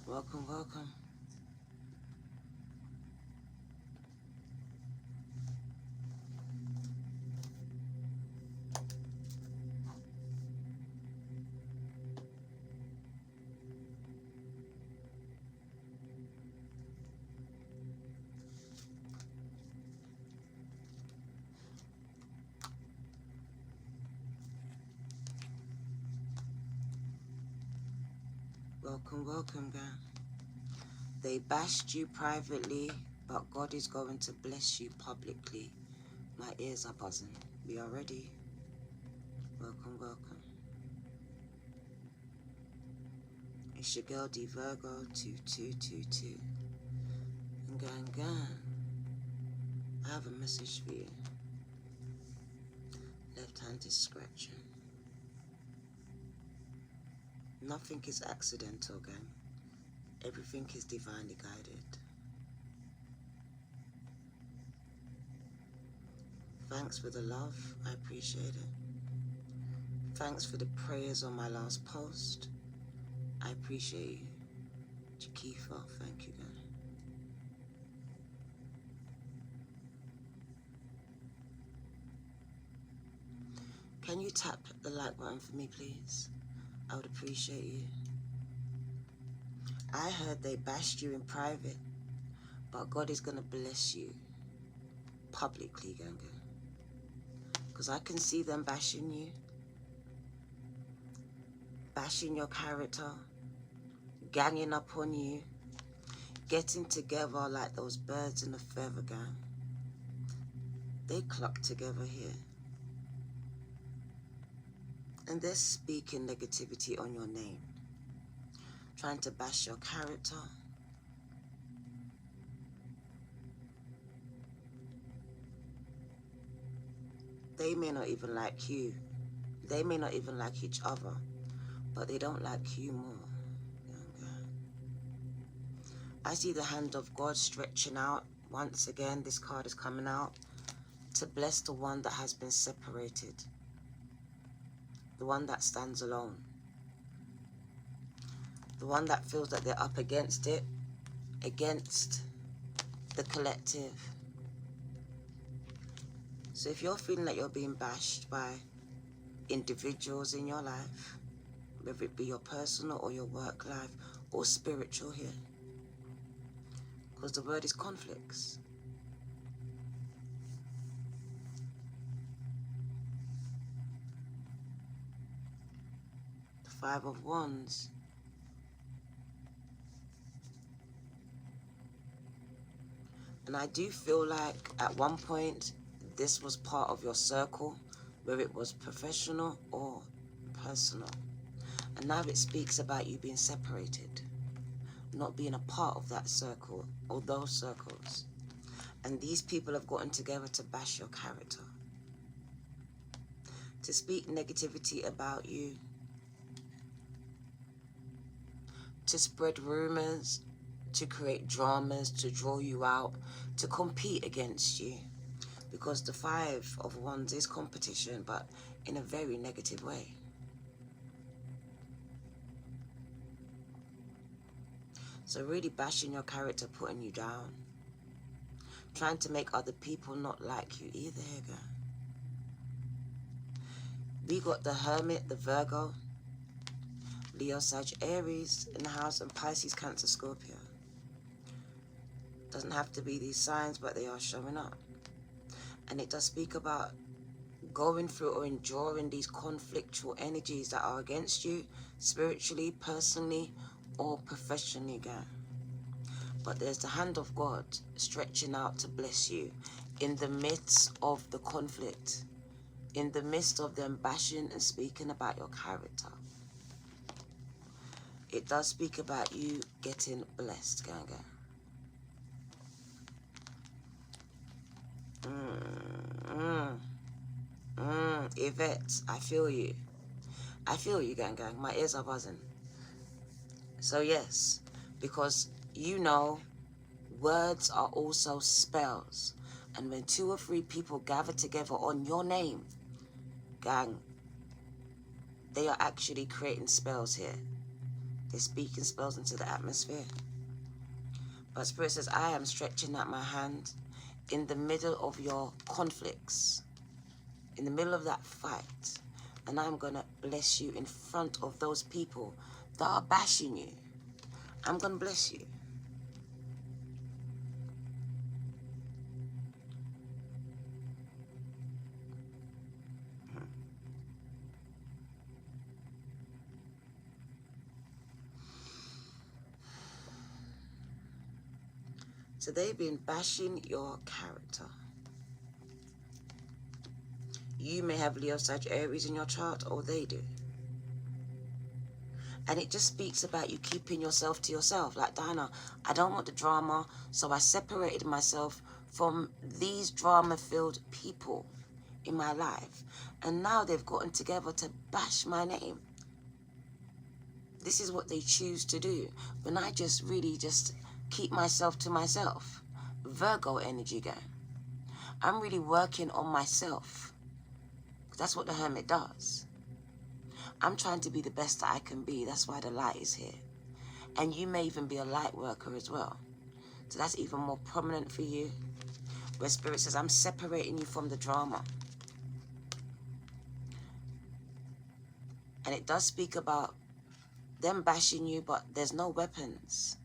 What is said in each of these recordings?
Welcome, welcome. Welcome, welcome, gang. They bashed you privately, but God is going to bless you publicly. My ears are buzzing. We are ready. Welcome, welcome. It's your girl D Virgo 2222. Gang, gang. I have a message for you. Left hand is scratching. Nothing is accidental, gang. Everything is divinely guided. Thanks for the love. I appreciate it. Thanks for the prayers on my last post. I appreciate you. Chikifa, thank you, gang. Can you tap the like button for me, please? I would appreciate you. I heard they bashed you in private, but God is going to bless you publicly, gang. Because I can see them bashing you, bashing your character, ganging up on you, getting together like those birds in a feather, gang. They cluck together here. And they're speaking negativity on your name, trying to bash your character. They may not even like you. They may not even like each other, but they don't like you more. I see the hand of God stretching out. Once again, this card is coming out to bless the one that has been separated, the one that stands alone, the one that feels that they're up against it, against the collective. So if you're feeling that you're being bashed by individuals in your life, whether it be your personal or your work life or spiritual here, because the word is conflicts. The Five of Wands. And I do feel like at one point this was part of your circle, whether it was professional or personal. And now it speaks about you being separated, not being a part of that circle or those circles. And these people have gotten together to bash your character, to speak negativity about you, to spread rumors, to create dramas, to draw you out, to compete against you. Because the Five of Wands is competition, but in a very negative way. So really bashing your character, putting you down, trying to make other people not like you either, girl. We got the Hermit, the Virgo, Leo, Sag, Aries in the house, and Pisces, Cancer, Scorpio. Doesn't have to be these signs, but they are showing up. And it does speak about going through or enduring these conflictual energies that are against you, spiritually, personally, or professionally, girl. But there's the hand of God stretching out to bless you in the midst of the conflict, in the midst of them bashing and speaking about your character. It does speak about you getting blessed, ganga. Yvette, I feel you. I feel you, gang. My ears are buzzing. So yes, because you know, words are also spells. And when 2 or 3 people gather together on your name, gang, they are actually creating spells here. They're speaking spells into the atmosphere. But Spirit says, I am stretching out my hand in the middle of your conflicts, in the middle of that fight. And I'm going to bless you in front of those people that are bashing you. I'm going to bless you. So they've been bashing your character. You may have Leo, Sag, Aries in your chart, or they do. And it just speaks about you keeping yourself to yourself. Like Diana, I don't want the drama, so I separated myself from these drama-filled people in my life. And now they've gotten together to bash my name. This is what they choose to do. When I just really just keep myself to myself. Virgo energy gang. I'm really working on myself. That's what the Hermit does. I'm trying to be the best that I can be. That's why the light is here. And you may even be a light worker as well. So that's even more prominent for you. Where Spirit says, I'm separating you from the drama. And it does speak about them bashing you, but there's no weapons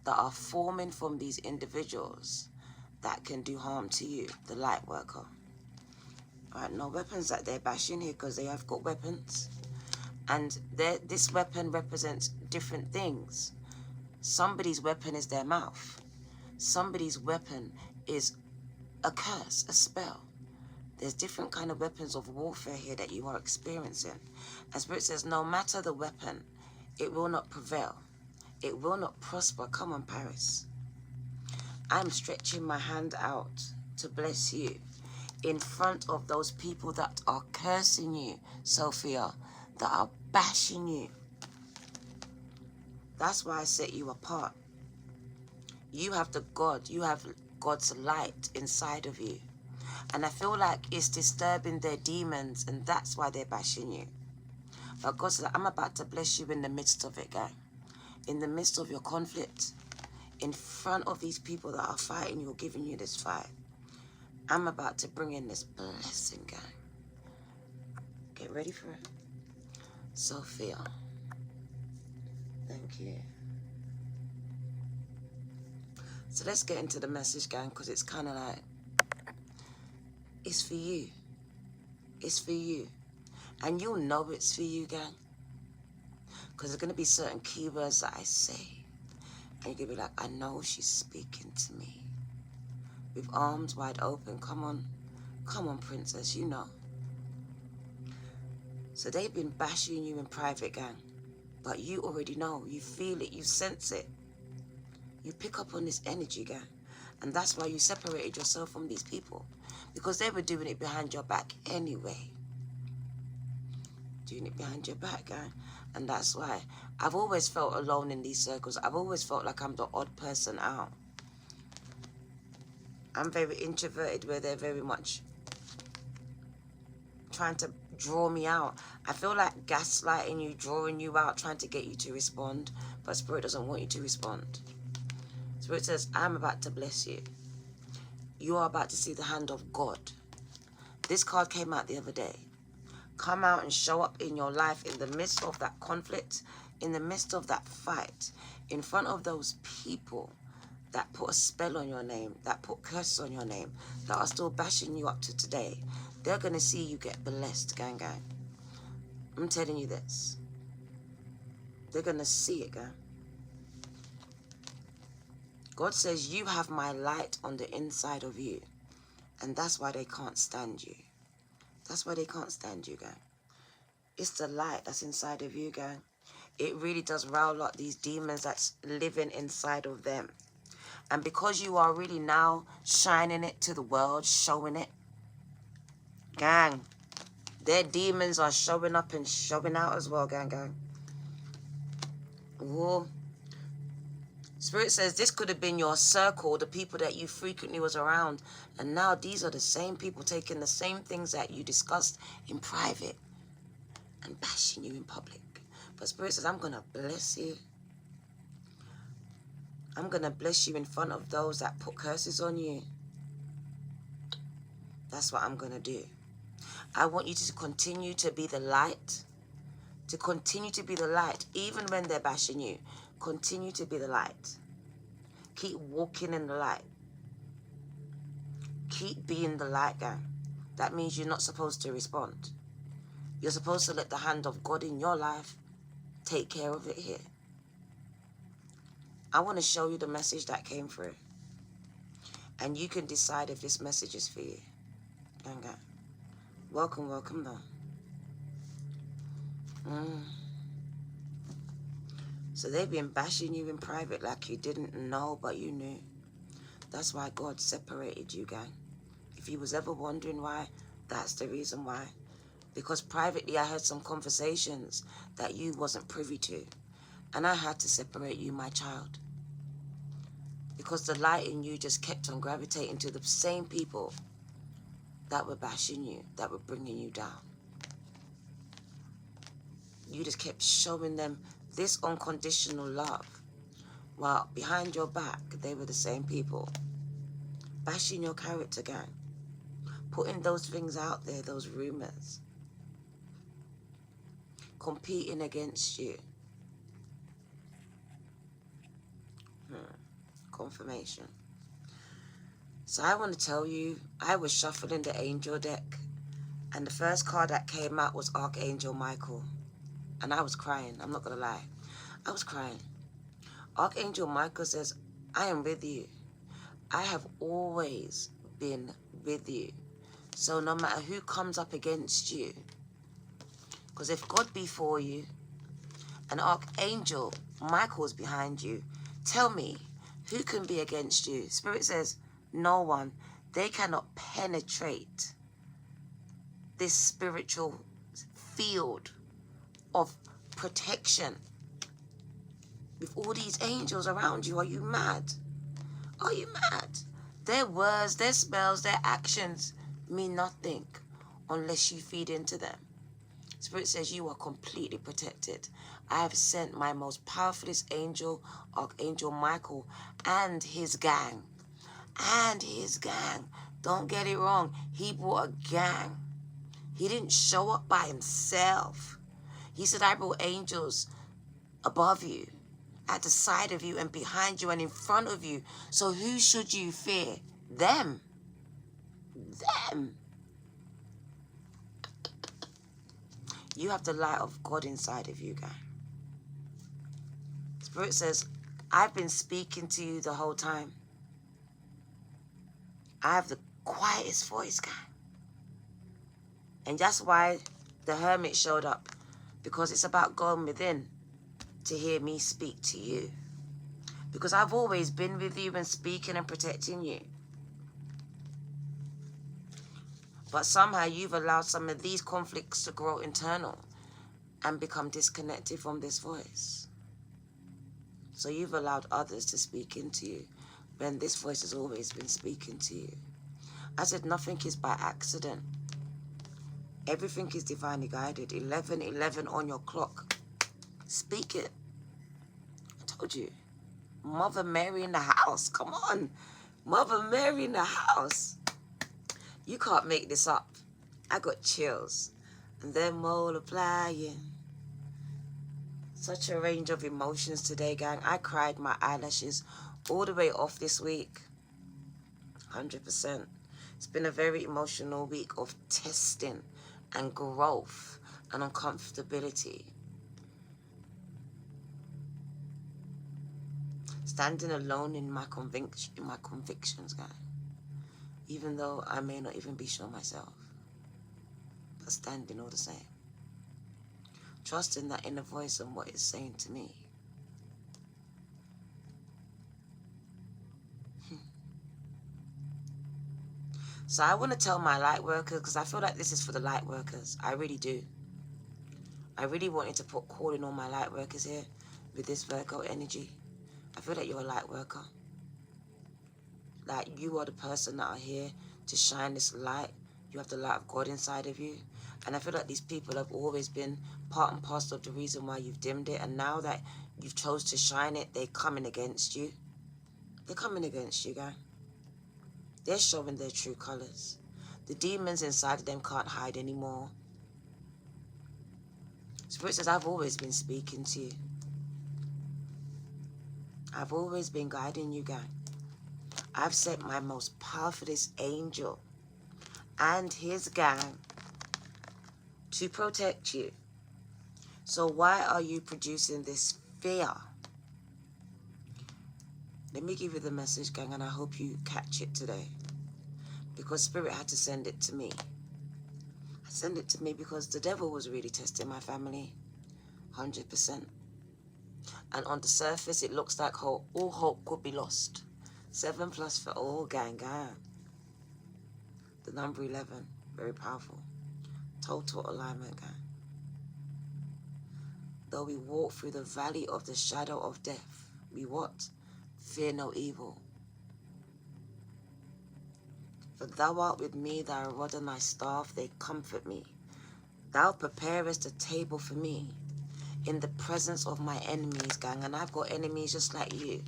that are forming from these individuals that can do harm to you, the light worker. All right, no weapons that they're bashing here because they have got weapons. And this weapon represents different things. Somebody's weapon is their mouth. Somebody's weapon is a curse, a spell. There's different kind of weapons of warfare here that you are experiencing. And Spirit says, no matter the weapon, it will not prevail. It will not prosper. Come on, Paris. I'm stretching my hand out to bless you in front of those people that are cursing you, Sophia, that are bashing you. That's why I set you apart. You have you have God's light inside of you. And I feel like it's disturbing their demons, and that's why they're bashing you. But God said, I'm about to bless you in the midst of it, gang. In the midst of your conflict, in front of these people that are fighting you or giving you this fight. I'm about to bring in this blessing, gang. Get ready for it. Sophia. Thank you. So let's get into the message, gang, because it's kind of like, it's for you. It's for you. And you'll know it's for you, gang. Because there's going to be certain keywords that I say. And you're going to be like, I know she's speaking to me. With arms wide open. Come on. Come on, princess, you know. So they've been bashing you in private, gang. But you already know. You feel it. You sense it. You pick up on this energy, gang. And that's why you separated yourself from these people. Because they were doing it behind your back anyway. Doing it behind your back, gang. And that's why I've always felt alone in these circles. I've always felt like I'm the odd person out. I'm very introverted where they're very much trying to draw me out. I feel like gaslighting you, drawing you out, trying to get you to respond. But Spirit doesn't want you to respond. Spirit says, I'm about to bless you. You are about to see the hand of God. This card came out the other day. Come out and show up in your life in the midst of that conflict, in the midst of that fight, in front of those people that put a spell on your name, that put curses on your name, that are still bashing you up to today. They're going to see you get blessed, gang, gang. I'm telling you this. They're going to see it, gang. God says you have my light on the inside of you. And that's why they can't stand you. That's why they can't stand you, gang. It's the light that's inside of you, gang. It really does rowl out these demons that's living inside of them. And because you are really now shining it to the world, showing it, gang, their demons are showing up and showing out as well, gang, gang. Ooh. Spirit says this could have been your circle, the people that you frequently was around. And now these are the same people taking the same things that you discussed in private and bashing you in public. But Spirit says, I'm going to bless you. I'm going to bless you in front of those that put curses on you. That's what I'm going to do. I want you to continue to be the light. To continue to be the light. Even when they're bashing you. Continue to be the light. Keep walking in the light. Keep being the light, gang. That means you're not supposed to respond. You're supposed to let the hand of God in your life take care of it here. I want to show you the message that came through. And you can decide if this message is for you. Gang, gang. Welcome, welcome though. So they've been bashing you in private like you didn't know, but you knew. That's why God separated you, gang. If you was ever wondering why, that's the reason why. Because privately I had some conversations that you wasn't privy to. And I had to separate you, my child. Because the light in you just kept on gravitating to the same people that were bashing you, that were bringing you down. You just kept showing them this unconditional love. While behind your back, they were the same people. Bashing your character, gang. Putting those things out there, those rumors. Competing against you. Confirmation. So I want to tell you, I was shuffling the angel deck. And the first card that came out was Archangel Michael. And I was crying, I'm not going to lie. I was crying. Archangel Michael says, I am with you. I have always been with you. So no matter who comes up against you, because if God be for you and Archangel Michael is behind you, tell me, who can be against you? Spirit says, no one. They cannot penetrate this spiritual field of protection with all these angels around you. Are you mad? Are you mad? Their words, their spells, their actions mean nothing unless you feed into them. Spirit says you are completely protected. I have sent my most powerfulest angel, Archangel Michael, and his gang. And his gang. Don't get it wrong. He brought a gang. He didn't show up by himself. He said, I brought angels above you, at the side of you, and behind you, and in front of you. So who should you fear? Them. Them. You have the light of God inside of you, guy. Spirit says, I've been speaking to you the whole time. I have the quietest voice, guy. And that's why the hermit showed up. Because it's about going within to hear me speak to you. Because I've always been with you and speaking and protecting you. But somehow you've allowed some of these conflicts to grow internal and become disconnected from this voice. So you've allowed others to speak into you when this voice has always been speaking to you. I said nothing is by accident. Everything is divinely guided. 11:11 on your clock. Speak it. I told you. Mother Mary in the house. Come on. Mother Mary in the house. You can't make this up. I got chills. And then multiplying. Such a range of emotions today, gang. I cried my eyelashes all the way off this week. 100%. It's been a very emotional week of testing and growth and uncomfortability. Standing alone in my convictions, guys. Even though I may not even be sure myself. But standing all the same. Trusting that inner voice and what it's saying to me. So I want to tell my light workers, because I feel like this is for the light workers. I really do. I really wanted to put calling on my light workers here with this Virgo energy. I feel like you're a light worker. Like you are the person that are here to shine this light. You have the light of God inside of you. And I feel like these people have always been part and parcel of the reason why you've dimmed it. And now that you've chose to shine it, they're coming against you. They're coming against you, gang. They're showing their true colors. The demons inside of them can't hide anymore. Spirit says, I've always been speaking to you. I've always been guiding you, gang. I've sent my most powerfulest angel and his gang to protect you. So why are you producing this fear? Let me give you the message, gang, and I hope you catch it today. Because Spirit had to send it to me. Send it to me because the devil was really testing my family. 100%. And on the surface, it looks like all hope could be lost. 7+ for all, gang. The number 11, very powerful. Total alignment, gang. Though we walk through the valley of the shadow of death, we what? Fear no evil. For thou art with me, thy rod and thy staff, they comfort me. Thou preparest a table for me in the presence of my enemies, gang. And I've got enemies just like you.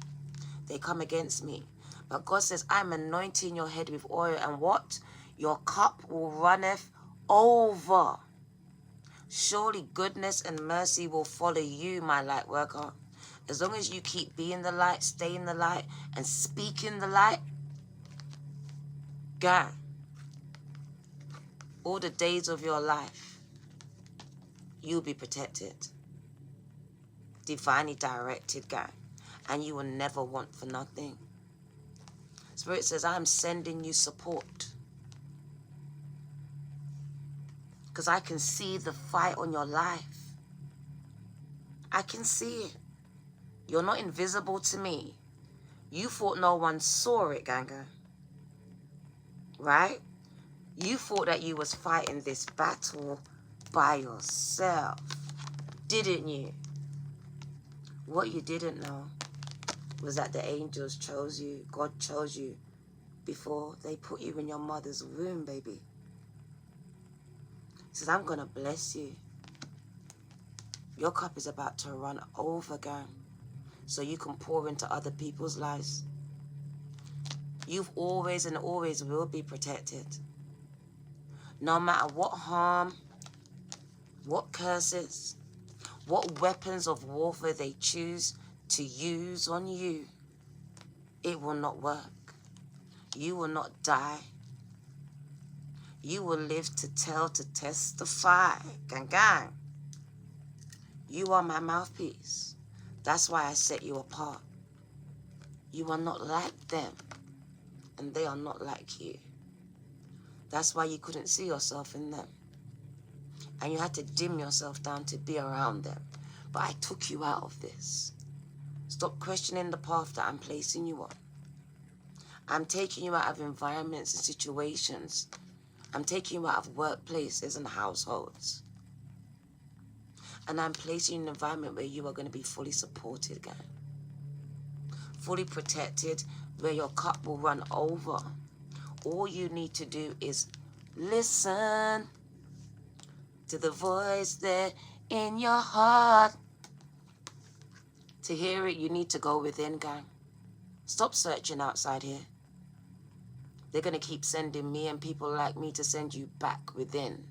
They come against me. But God says, I'm anointing your head with oil, and what? Your cup will runneth over. Surely goodness and mercy will follow you, my light worker. As long as you keep being the light, stay in the light, and speak in the light, gang, all the days of your life, you'll be protected. Divinely directed, gang. And you will never want for nothing. Spirit says, I'm sending you support. Because I can see the fight on your life. I can see it. You're not invisible to me. You thought no one saw it, ganga. Right? You thought that you was fighting this battle by yourself. Didn't you? What you didn't know was that the angels chose you. God chose you before they put you in your mother's womb, baby. He says, I'm going to bless you. Your cup is about to run over, gang, so you can pour into other people's lives. You've always and always will be protected. No matter what harm, what curses, what weapons of warfare they choose to use on you, it will not work. You will not die. You will live to tell, to testify. Gang, gang. You are my mouthpiece. That's why I set you apart. You are not like them, and they are not like you. That's why you couldn't see yourself in them. And you had to dim yourself down to be around them. But I took you out of this. Stop questioning the path that I'm placing you on. I'm taking you out of environments and situations. I'm taking you out of workplaces and households. And I'm placing you in an environment where you are going to be fully supported, guys. Fully protected, where your cup will run over. All you need to do is listen to the voice there in your heart. To hear it, you need to go within, gang. Stop searching outside here. They're going to keep sending me and people like me to send you back within.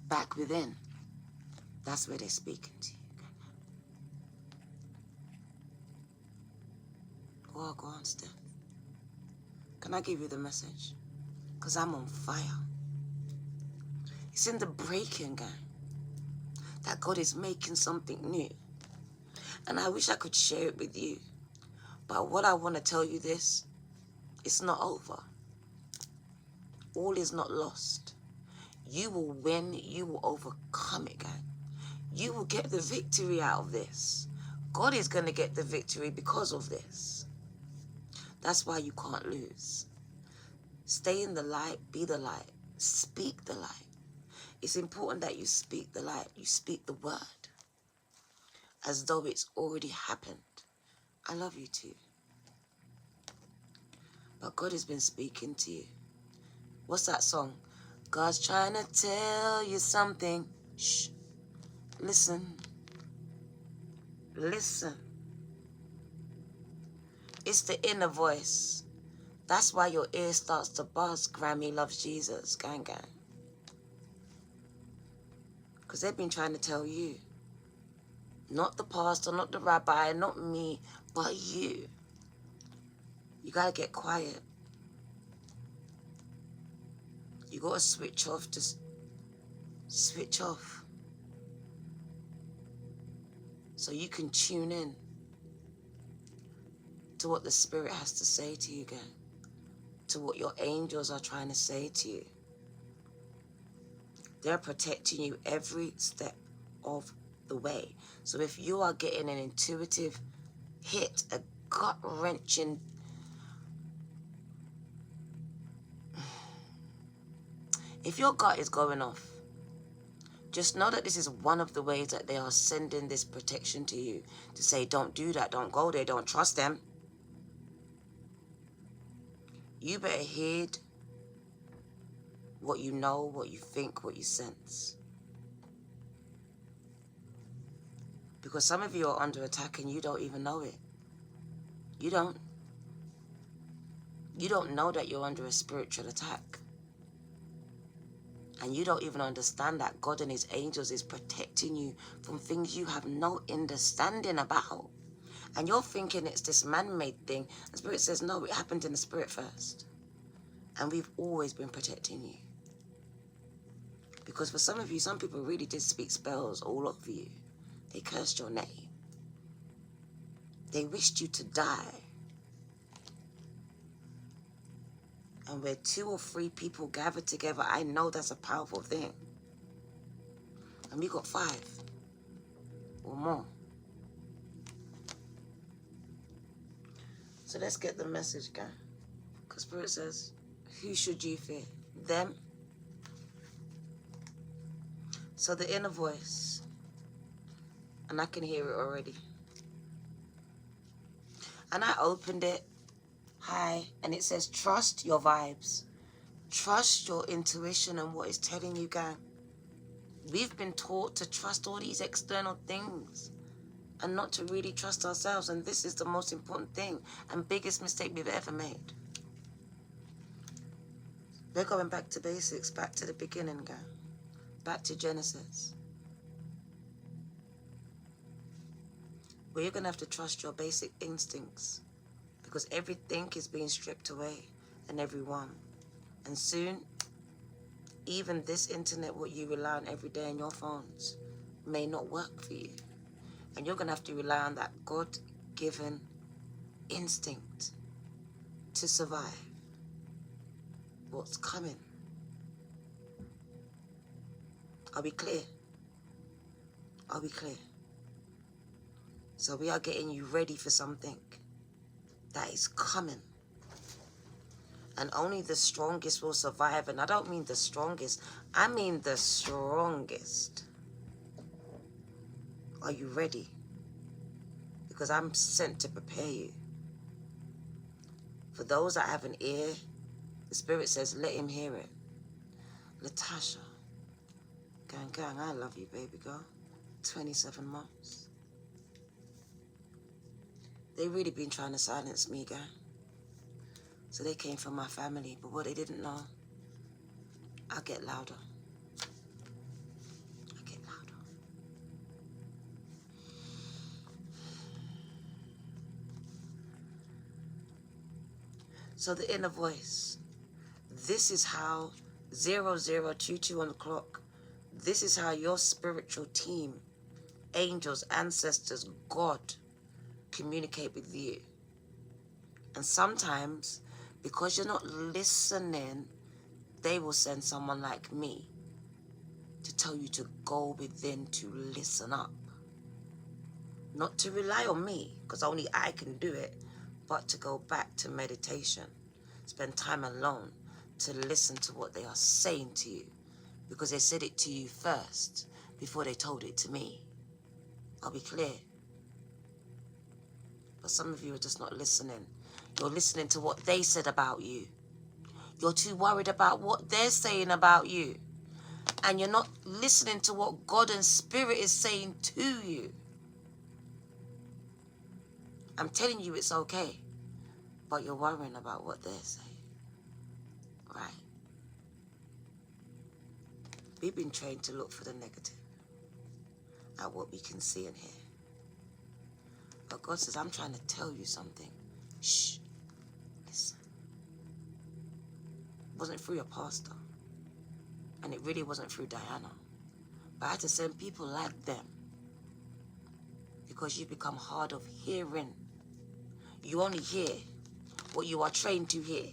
Back within. That's where they're speaking to you. Oh, go on, Steph. Can I give you the message? Because I'm on fire. It's in the breaking, gang, that God is making something new. And I wish I could share it with you. But what I want to tell you this, it's not over. All is not lost. You will win. You will overcome it, gang. You will get the victory out of this. God is going to get the victory because of this. That's why you can't lose. Stay in the light. Be the light. Speak the light. It's important that you speak the light. You speak the word as though it's already happened. I love you too. But God has been speaking to you. What's that song? God's trying to tell you something. Shh. Listen. Listen. It's the inner voice. That's why your ear starts to buzz. Grammy loves Jesus. Gang, gang. Because they've been trying to tell you. Not the pastor, not the rabbi, not me, but you. You got to get quiet. You got to switch off. Just switch off. So you can tune in to what the Spirit has to say to you, gang. To what your angels are trying to say to you. They're protecting you every step of the way. So if you are getting an intuitive hit, a gut-wrenching, if your gut is going off, just know that this is one of the ways that they are sending this protection to you. To say, don't do that, don't go there, don't trust them. You better heed what you know, what you think, what you sense. Because some of you are under attack and you don't even know it. You don't. You don't know that you're under a spiritual attack. And you don't even understand that God and his angels is protecting you from things you have no understanding about. And you're thinking it's this man-made thing. The Spirit says, no, it happened in the Spirit first. And we've always been protecting you. Because for some of you, some people really did speak spells all over you. They cursed your name. They wished you to die. And where 2 or 3 people gather together, I know that's a powerful thing. And we got 5 or more. So let's get the message, guy. Because Spirit says, who should you fear? Them. So the inner voice, and I can hear it already. And I opened it, hi, and it says, trust your vibes. Trust your intuition and what it's telling you, gang. We've been taught to trust all these external things and not to really trust ourselves. And this is the most important thing and biggest mistake we've ever made. We're going back to basics, back to the beginning, gang. Back to Genesis. Where you're going to have to trust your basic instincts because everything is being stripped away and everyone. And soon, even this internet, what you rely on every day in your phones, may not work for you. And you're going to have to rely on that God-given instinct to survive what's coming. Are we clear? Are we clear? So we are getting you ready for something that is coming. And only the strongest will survive. And I don't mean the strongest. I mean the strongest. Are you ready? Because I'm sent to prepare you. For those that have an ear, the Spirit says, let him hear it. Latasha. Gang, I love you, baby girl. 27 months. They really been trying to silence me, gang. So they came from my family, but what they didn't know, I get louder. I get louder. So the inner voice, this is how 0022 on the clock, this is how your spiritual team, angels, ancestors, God, communicate with you. And sometimes, because you're not listening, they will send someone like me to tell you to go within to listen up. Not to rely on me, because only I can do it, but to go back to meditation. Spend time alone to listen to what they are saying to you, because they said it to you first before they told it to me. I'll be clear. But some of you are just not listening. You're listening to what they said about you. You're too worried about what they're saying about you. And you're not listening to what God and Spirit is saying to you. I'm telling you it's okay. But you're worrying about what they're saying. Right. We've been trained to look for the negative at what we can see and hear. But God says, I'm trying to tell you something. Shh. Listen. It wasn't through your pastor. And it really wasn't through Diana. But I had to send people like them. Because you become hard of hearing. You only hear what you are trained to hear.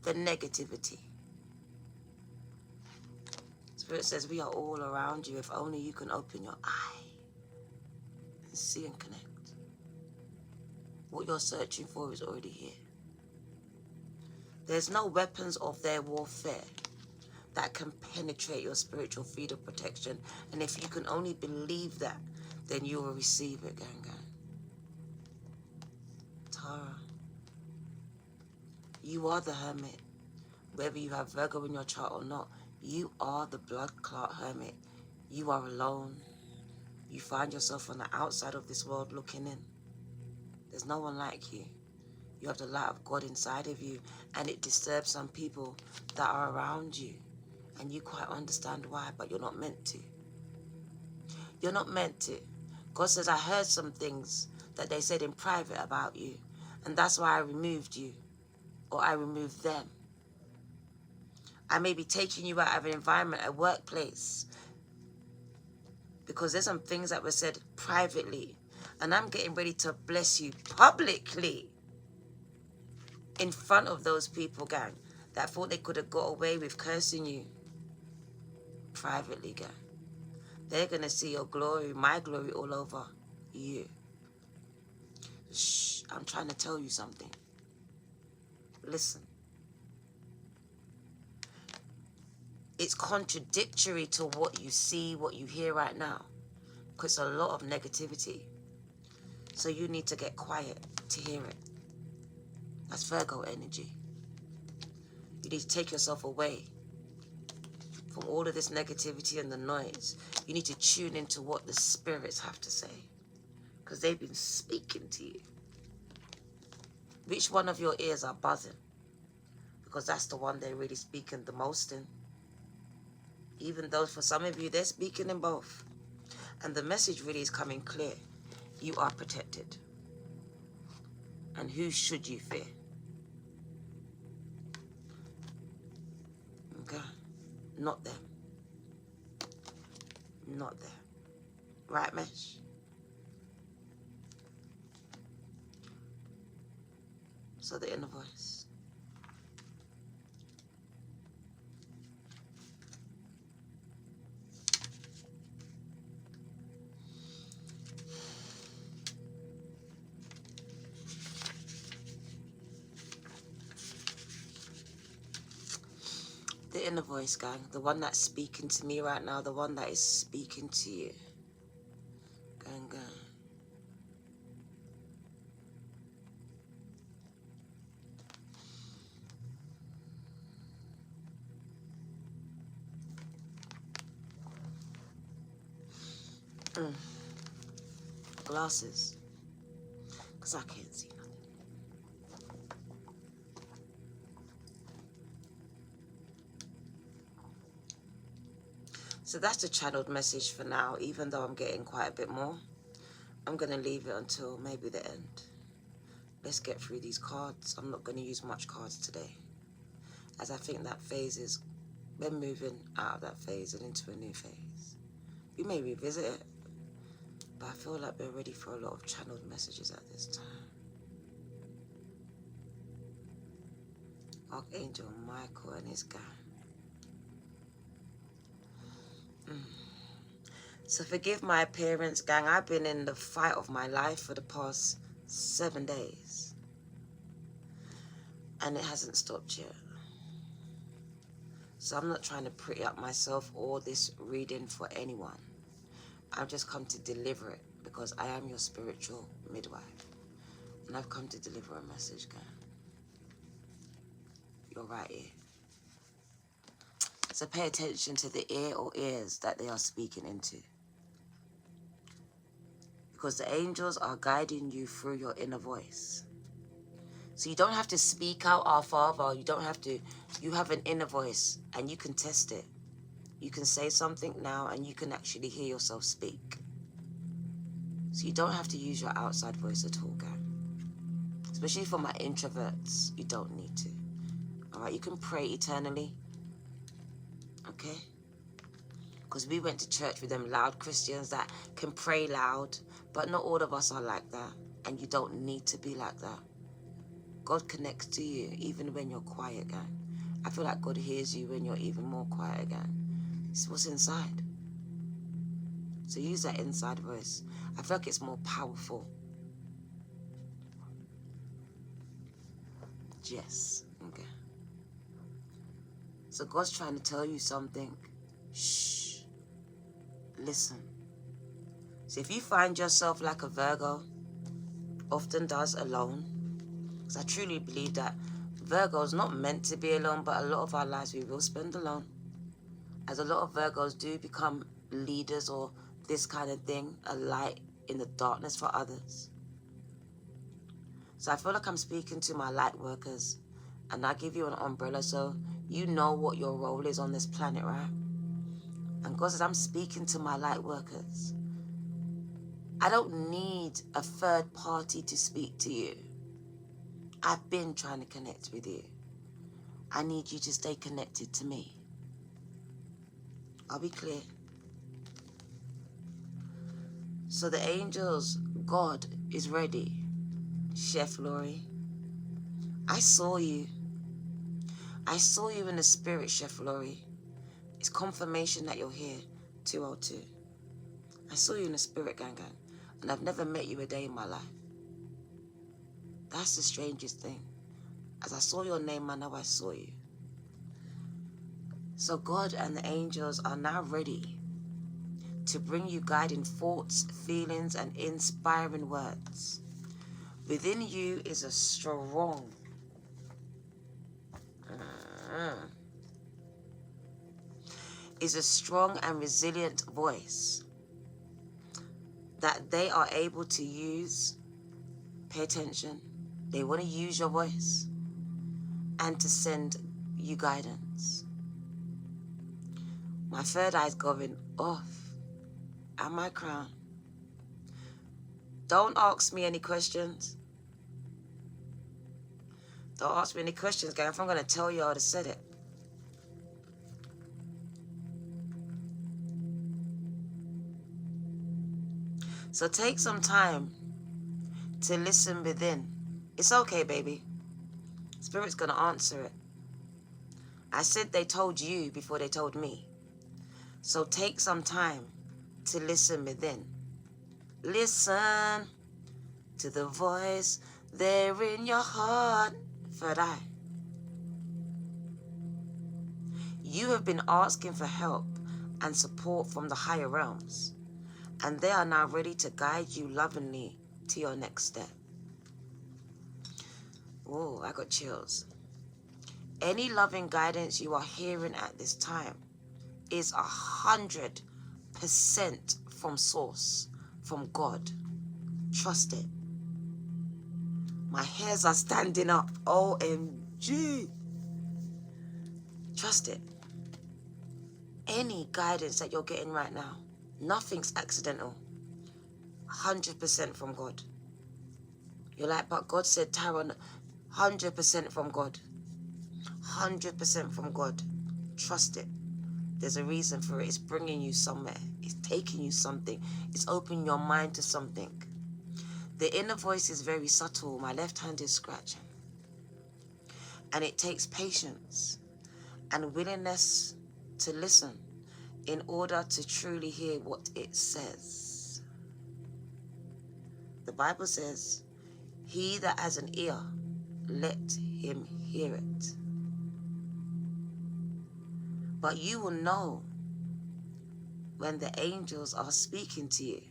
The negativity. Spirit says we are all around you if only you can open your eye and see and connect. What you're searching for is already here. There's no weapons of their warfare that can penetrate your spiritual field of protection. And if you can only believe that, then you will receive it, gang. Tara, you are the hermit. Whether you have Virgo in your chart or not, you are the blood clot hermit. You are alone. You find yourself on the outside of this world looking in. There's no one like you. You have the light of God inside of you, and it disturbs some people that are around you. And you quite understand why, but you're not meant to. You're not meant to. God says, I heard some things that they said in private about you, and that's why I removed you, or I removed them. I may be taking you out of an environment, a workplace, because there's some things that were said privately, and I'm getting ready to bless you publicly in front of those people, gang, that thought they could have got away with cursing you privately, gang. They're going to see your glory, my glory, all over you. Shh, I'm trying to tell you something. Listen. It's contradictory to what you see, what you hear right now. Because it's a lot of negativity. So you need to get quiet to hear it. That's Virgo energy. You need to take yourself away from all of this negativity and the noise. You need to tune into what the spirits have to say. Because they've been speaking to you. Which one of your ears are buzzing? Because that's the one they're really speaking the most in. Even though for some of you, they're speaking in both. And the message really is coming clear. You are protected. And who should you fear? Okay? Not them. Not them. Right, Mesh? So the inner voice. The inner voice, gang. The one that's speaking to me right now. The one that is speaking to you. Gang, gang. Glasses. Because I can't see nothing. So that's the channeled message for now. Even though I'm getting quite a bit more, I'm going to leave it until maybe the end. Let's get through these cards. I'm not going to use much cards today, as I think that phase is, we're moving out of that phase and into a new phase. We may revisit it, but I feel like we're ready for a lot of channeled messages at this time. Archangel Michael and his gang. So forgive my appearance, gang. I've been in the fight of my life for the past 7 days. And it hasn't stopped yet. So I'm not trying to pretty up myself or this reading for anyone. I've just come to deliver it because I am your spiritual midwife. And I've come to deliver a message, gang. You're right here. So pay attention to the ear or ears that they are speaking into. Because the angels are guiding you through your inner voice. So you don't have to speak out Our Father. You don't have to. You have an inner voice and you can test it. You can say something now and you can actually hear yourself speak. So you don't have to use your outside voice at all, gang. Especially for my introverts, you don't need to. All right, you can pray eternally. Okay? Because we went to church with them loud Christians that can pray loud, but not all of us are like that. And you don't need to be like that. God connects to you even when you're quiet, gang. I feel like God hears you when you're even more quiet, gang. It's what's inside. So use that inside voice. I feel like it's more powerful. Yes. Okay. So God's trying to tell you something. Shh. Listen. So if you find yourself like a Virgo, often does alone, because I truly believe that Virgo's not meant to be alone, but a lot of our lives we will spend alone. As a lot of Virgos do become leaders or this kind of thing, a light in the darkness for others. So I feel like I'm speaking to my light workers, and I give you an umbrella so you know what your role is on this planet, right? And God says, I'm speaking to my light workers. I don't need a third party to speak to you. I've been trying to connect with you. I need you to stay connected to me. I'll be clear. So the angels, God is ready. Chef Laurie, I saw you. I saw you in the spirit, Chef Laurie. It's confirmation that you're here, 202. I saw you in the spirit, gang. And I've never met you a day in my life. That's the strangest thing. As I saw your name, I know I saw you. So God and the angels are now ready to bring you guiding thoughts, feelings, and inspiring words. Within you is a strong and resilient voice that they are able to use. Pay attention. They want to use your voice and to send you guidance. My third eye's going off at my crown. Don't ask me any questions. Don't ask me any questions, guys. If I'm going to tell you, I would have said it. So take some time to listen within. It's okay, baby. Spirit's going to answer it. I said they told you before they told me. So take some time to listen within. Listen to the voice there in your heart. Third eye. You have been asking for help and support from the higher realms, and they are now ready to guide you lovingly to your next step. Oh, I got chills. Any loving guidance you are hearing at this time is 100% from source, from God. Trust it. My hairs are standing up. OMG. Trust it. Any guidance that you're getting right now, nothing's accidental. 100% from God. You're like, but God said, Taron, 100% from God. 100% from God. Trust it. There's a reason for it. It's bringing you somewhere. It's taking you something. It's opening your mind to something. The inner voice is very subtle. My left hand is scratching. And it takes patience and willingness to listen in order to truly hear what it says. The Bible says, he that has an ear, let him hear it. But you will know when the angels are speaking to you,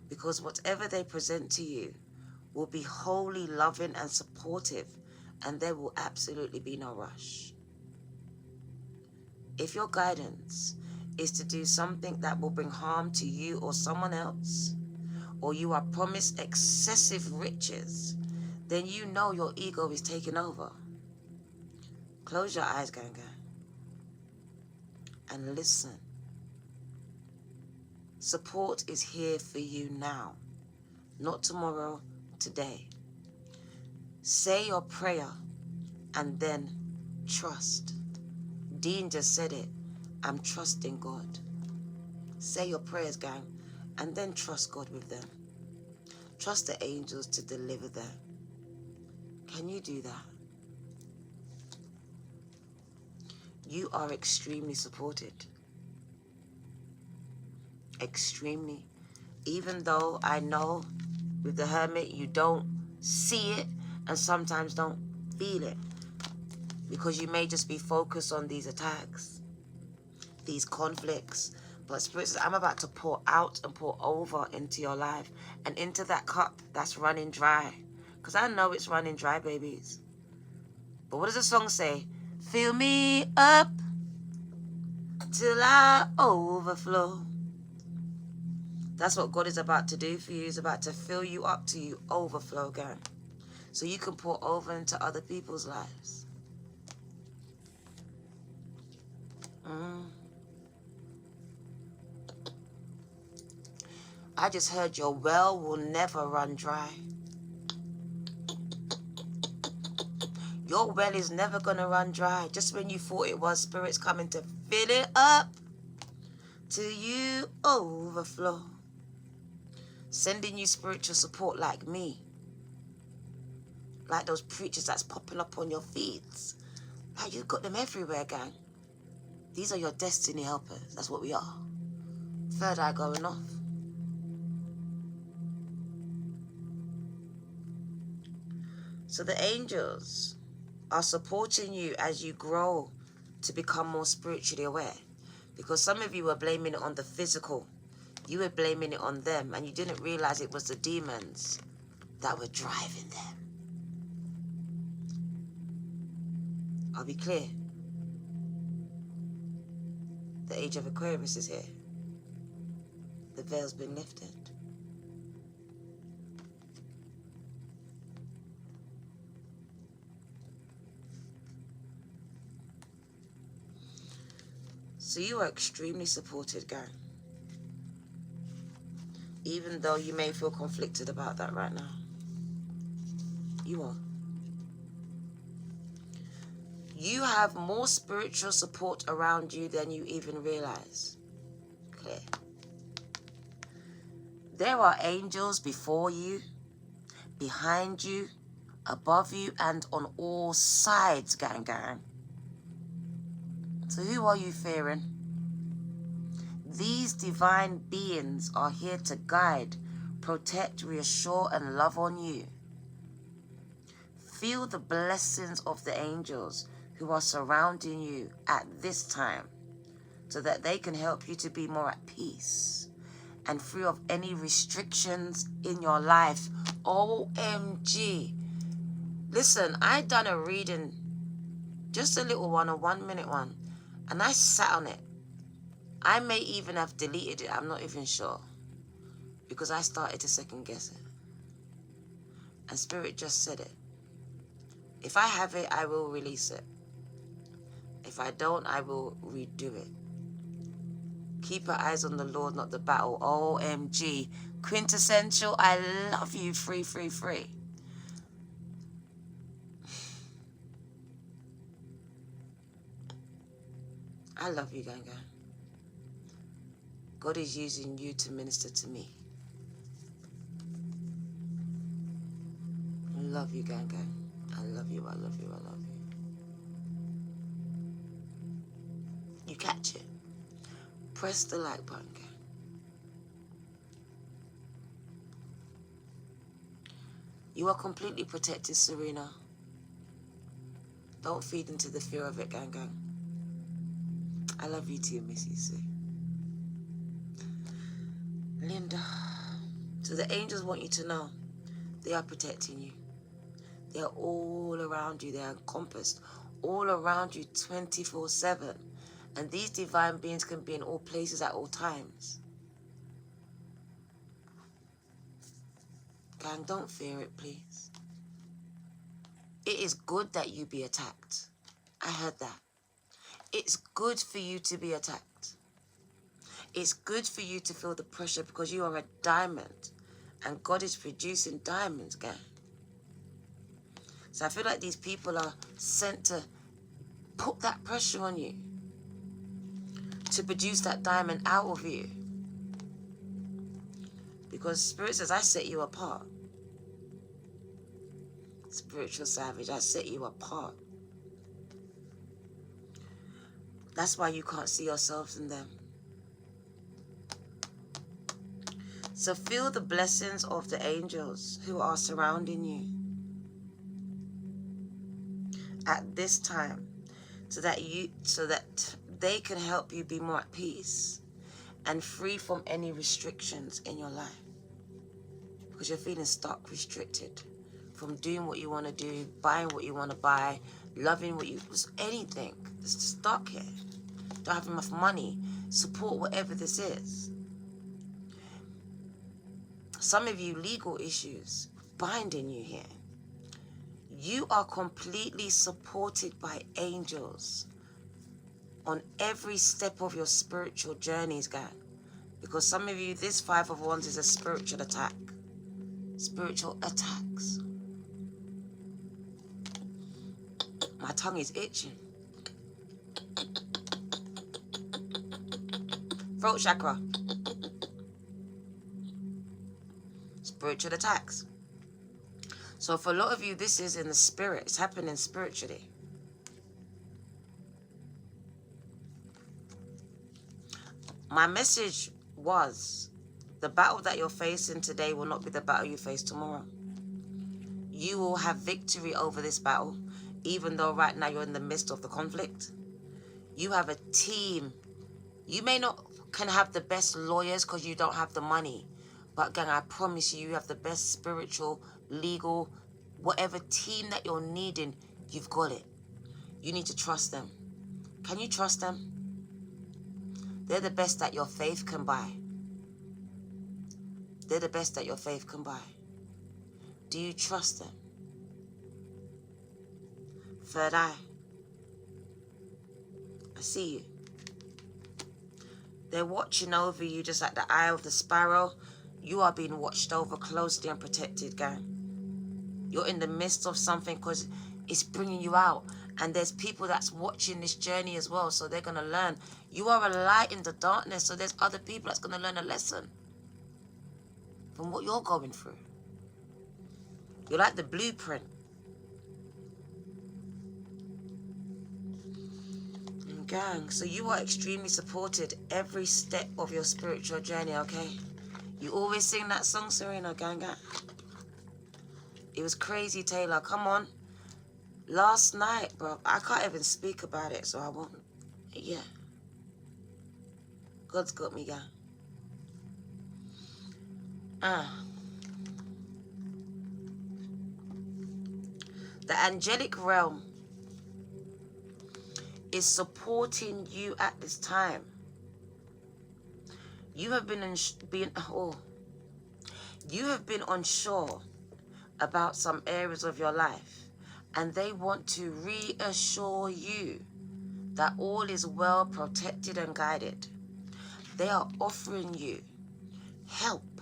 because whatever they present to you will be wholly loving and supportive, and there will absolutely be no rush. If your guidance is to do something that will bring harm to you or someone else, or you are promised excessive riches, then you know your ego is taking over. Close your eyes, gang, and listen. Support is here for you now, not tomorrow, today. Say your prayer and then trust. Dean just said it. I'm trusting God. Say your prayers, gang, and then trust God with them. Trust the angels to deliver them. Can you do that? You are extremely supported. Extremely. Even though I know with the Hermit you don't see it and sometimes don't feel it, because you may just be focused on these attacks, these conflicts. But Spirit says, I'm about to pour out and pour over into your life and into that cup that's running dry. Because I know it's running dry, babies. But what does the song say? Fill me up till I overflow. That's what God is about to do for you. He's about to fill you up till you overflow, gang. So you can pour over into other people's lives. I just heard your well will never run dry. Your well is never going to run dry. Just when you thought it was, Spirit's coming to fill it up till you overflow. Sending you spiritual support like me. Like those preachers that's popping up on your feeds. Like you've got them everywhere, gang. These are your destiny helpers. That's what we are. Third eye going off. So the angels are supporting you as you grow to become more spiritually aware. Because some of you were blaming it on the physical. You were blaming it on them, and you didn't realize it was the demons that were driving them. I'll be clear. The age of Aquarius is here. The veil's been lifted. So you are extremely supported, gang. Even though you may feel conflicted about that right now. You are. You have more spiritual support around you than you even realize. Clear. There are angels before you, behind you, above you, and on all sides, gang. So who are you fearing? These divine beings are here to guide, protect, reassure, and love on you. Feel the blessings of the angels who are surrounding you at this time so that they can help you to be more at peace and free of any restrictions in your life. OMG. Listen, I done a reading, just a little one, a 1 minute one, and I sat on it. I may even have deleted it, I'm not even sure, because I started to second guess it. And Spirit just said it. If I have it, I will release it. If I don't, I will redo it. Keep your eyes on the Lord, not the battle. OMG. Quintessential, I love you. Free. I love you, gang. God is using you to minister to me. I love you, gang. I love you. You catch it. Press the like button, gang. You are completely protected, Serena. Don't feed into the fear of it, gang. I love you too, Missy Sue. Linda. So the angels want you to know they are protecting you. They are all around you. They are encompassed all around you 24/7. And these divine beings can be in all places at all times. Gang, don't fear it, please. it is good that you be attacked. I heard that. It's good for you to be attacked. It's good for you to feel the pressure because you are a diamond. And God is producing diamonds, gang. So I feel like these people are sent to put that pressure on you. To produce that diamond out of you. Because Spirit says, I set you apart. Spiritual savage, I set you apart. That's why you can't see yourselves in them. So feel the blessings of the angels who are surrounding you at this time, so that they can help you be more at peace and free from any restrictions in your life. Because you're feeling stuck, restricted from doing what you want to do, buying what you want to buy, loving what you, anything. Just stuck here. Don't have enough money. Support whatever this is. Some of you, legal issues binding you here. You are completely supported by angels on every step of your spiritual journeys, gang. Because some of you, this Five of Wands is a spiritual attack. Spiritual attacks. My tongue is itching. Throat chakra. Spiritual attacks. So for a lot of you, this is in the spirit. It's happening spiritually. My message was, the battle that you're facing today will not be the battle you face tomorrow. You will have victory over this battle, even though right now you're in the midst of the conflict. You have a team. You may not can have the best lawyers because you don't have the money. But gang, I promise you, you have the best spiritual, legal, whatever team that you're needing, you've got it. You need to trust them. Can you trust them? They're the best that your faith can buy. They're the best that your faith can buy. Do you trust them? Third eye. I see you. They're watching over you just like the eye of the sparrow. You are being watched over closely and protected, gang. You're in the midst of something because it's bringing you out. And there's people that's watching this journey as well, so they're going to learn. You are a light in the darkness, so there's other people that's going to learn a lesson from what you're going through. You're like the blueprint. And gang, so you are extremely supported every step of your spiritual journey, okay? You always sing that song, Serena, gang, gang. It was crazy, Taylor. Come on. Last night, bro. I can't even speak about it, so I won't. Yeah. God's got me, gang. The angelic realm is supporting you at this time. You have been you have been unsure about some areas of your life, and they want to reassure you that all is well protected and guided. They are offering you help,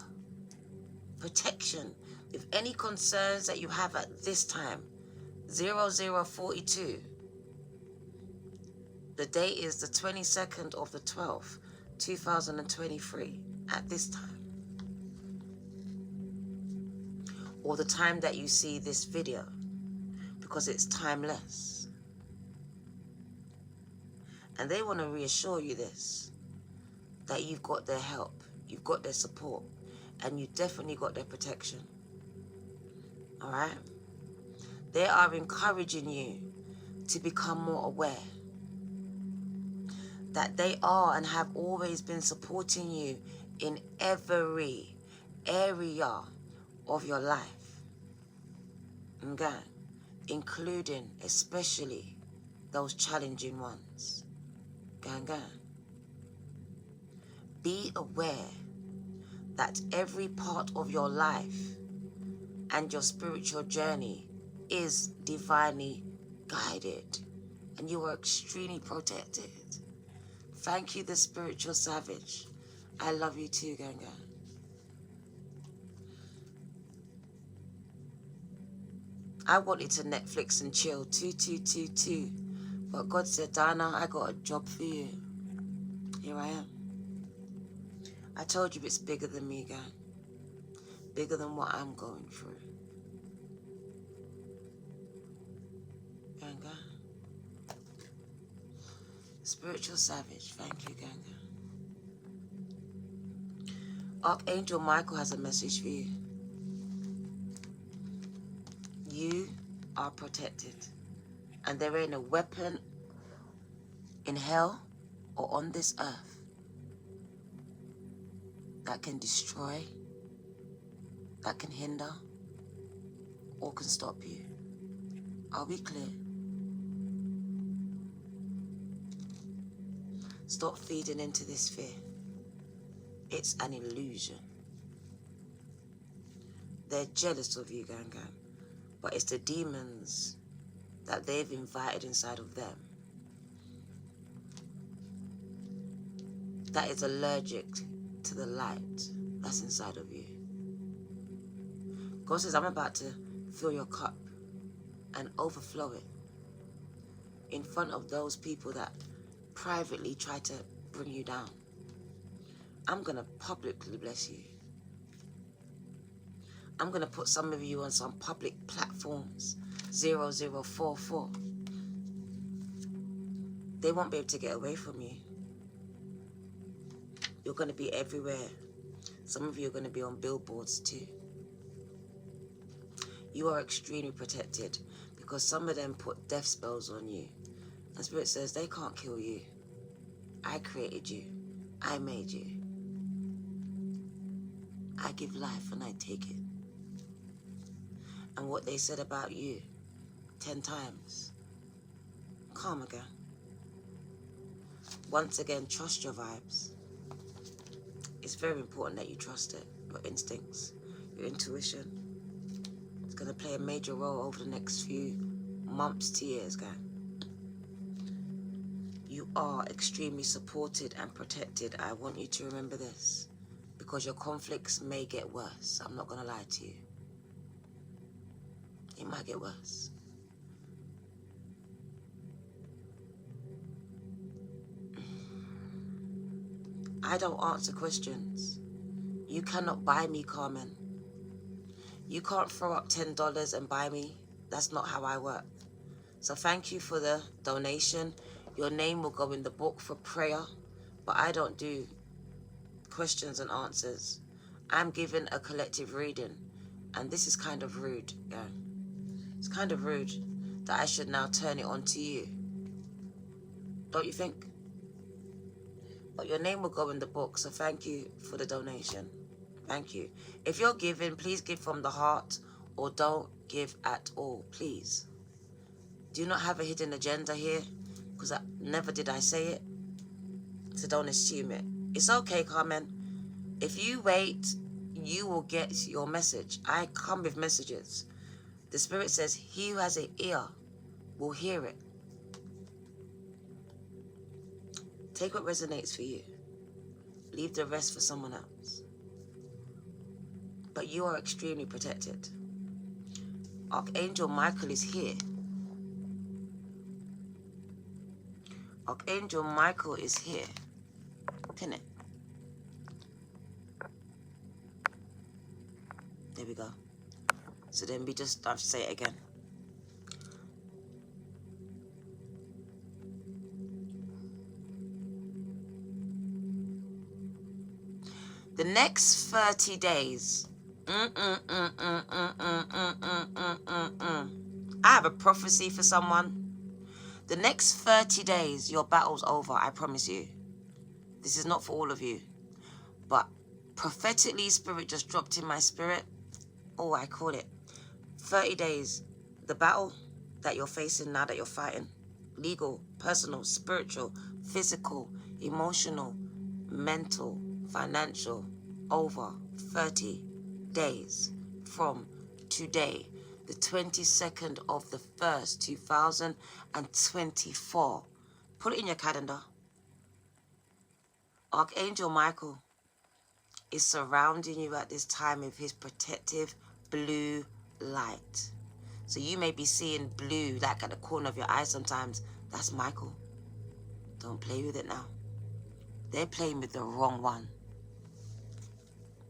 protection with any concerns that you have at this time. 0042. The date is the 22nd of the 12th, 2023, at this time. Or the time that you see this video, because it's timeless. And they want to reassure you this, that you've got their help, you've got their support, and you definitely got their protection. All right? They are encouraging you to become more aware that they are and have always been supporting you in every area of your life. Okay? Including, especially, those challenging ones. Gang, gang. Be aware that every part of your life and your spiritual journey is divinely guided, and you are extremely protected. Thank you, the spiritual savage. I love you too, Ganga. I wanted to Netflix and chill 2222, but God said, Dana, I got a job for you. Here I am. I told you it's bigger than me, gang. Bigger than what I'm going through. Ganga. Spiritual savage. Thank you, Ganga. Archangel Michael has a message for you. You are protected. And there ain't a weapon in hell or on this earth that can destroy, that can hinder, or can stop you. Are we clear? Stop feeding into this fear. It's an illusion. They're jealous of you, gang. But it's the demons that they've invited inside of them that is allergic to the light that's inside of you. God says, I'm about to fill your cup and overflow it in front of those people that privately try to bring you down. I'm going to publicly bless you. I'm going to put some of you on some public platforms. 0044. They won't be able to get away from you. You're going to be everywhere. Some of you are going to be on billboards too. You are extremely protected because some of them put death spells on you. And Spirit says they can't kill you. I created you. I made you. I give life and I take it. And what they said about you 10 times. Calm again. Once again, trust your vibes. It's very important that you trust it. Your instincts, your intuition. It's going to play a major role over the next few months to years, guys. You are extremely supported and protected. I want you to remember this. Because your conflicts may get worse. I'm not going to lie to you. It might get worse. I don't answer questions. You cannot buy me, Carmen. You can't throw up $10 and buy me. That's not how I work. So thank you for the donation. Your name will go in the book for prayer. But I don't do questions and answers. I'm giving a collective reading. And this is kind of rude. Yeah. It's kind of rude that I should now turn it on to you. Don't you think? But your name will go in the book, so thank you for the donation. Thank you. If you're giving, please give from the heart or don't give at all, please. Do not have a hidden agenda here, because never did I say it, so don't assume it. It's okay, Carmen. If you wait, you will get your message. I come with messages. The Spirit says, he who has an ear will hear it. Take what resonates for you. Leave the rest for someone else. But you are extremely protected. Archangel Michael is here. Archangel Michael is here. Pin it. There we go. So then I have to say it again. The next 30 days. I have a prophecy for someone. The next 30 days, your battle's over, I promise you. This is not for all of you. But prophetically, Spirit just dropped in my spirit. Oh, I call it 30 days. The battle that you're facing now that you're fighting. Legal, personal, spiritual, physical, emotional, mental, financial, over 30 days from today. the 22nd of the 1st, 2024. Put it in your calendar. Archangel Michael is surrounding you at this time with his protective blue light. So you may be seeing blue like at the corner of your eye sometimes. That's Michael. Don't play with it now. They're playing with the wrong one.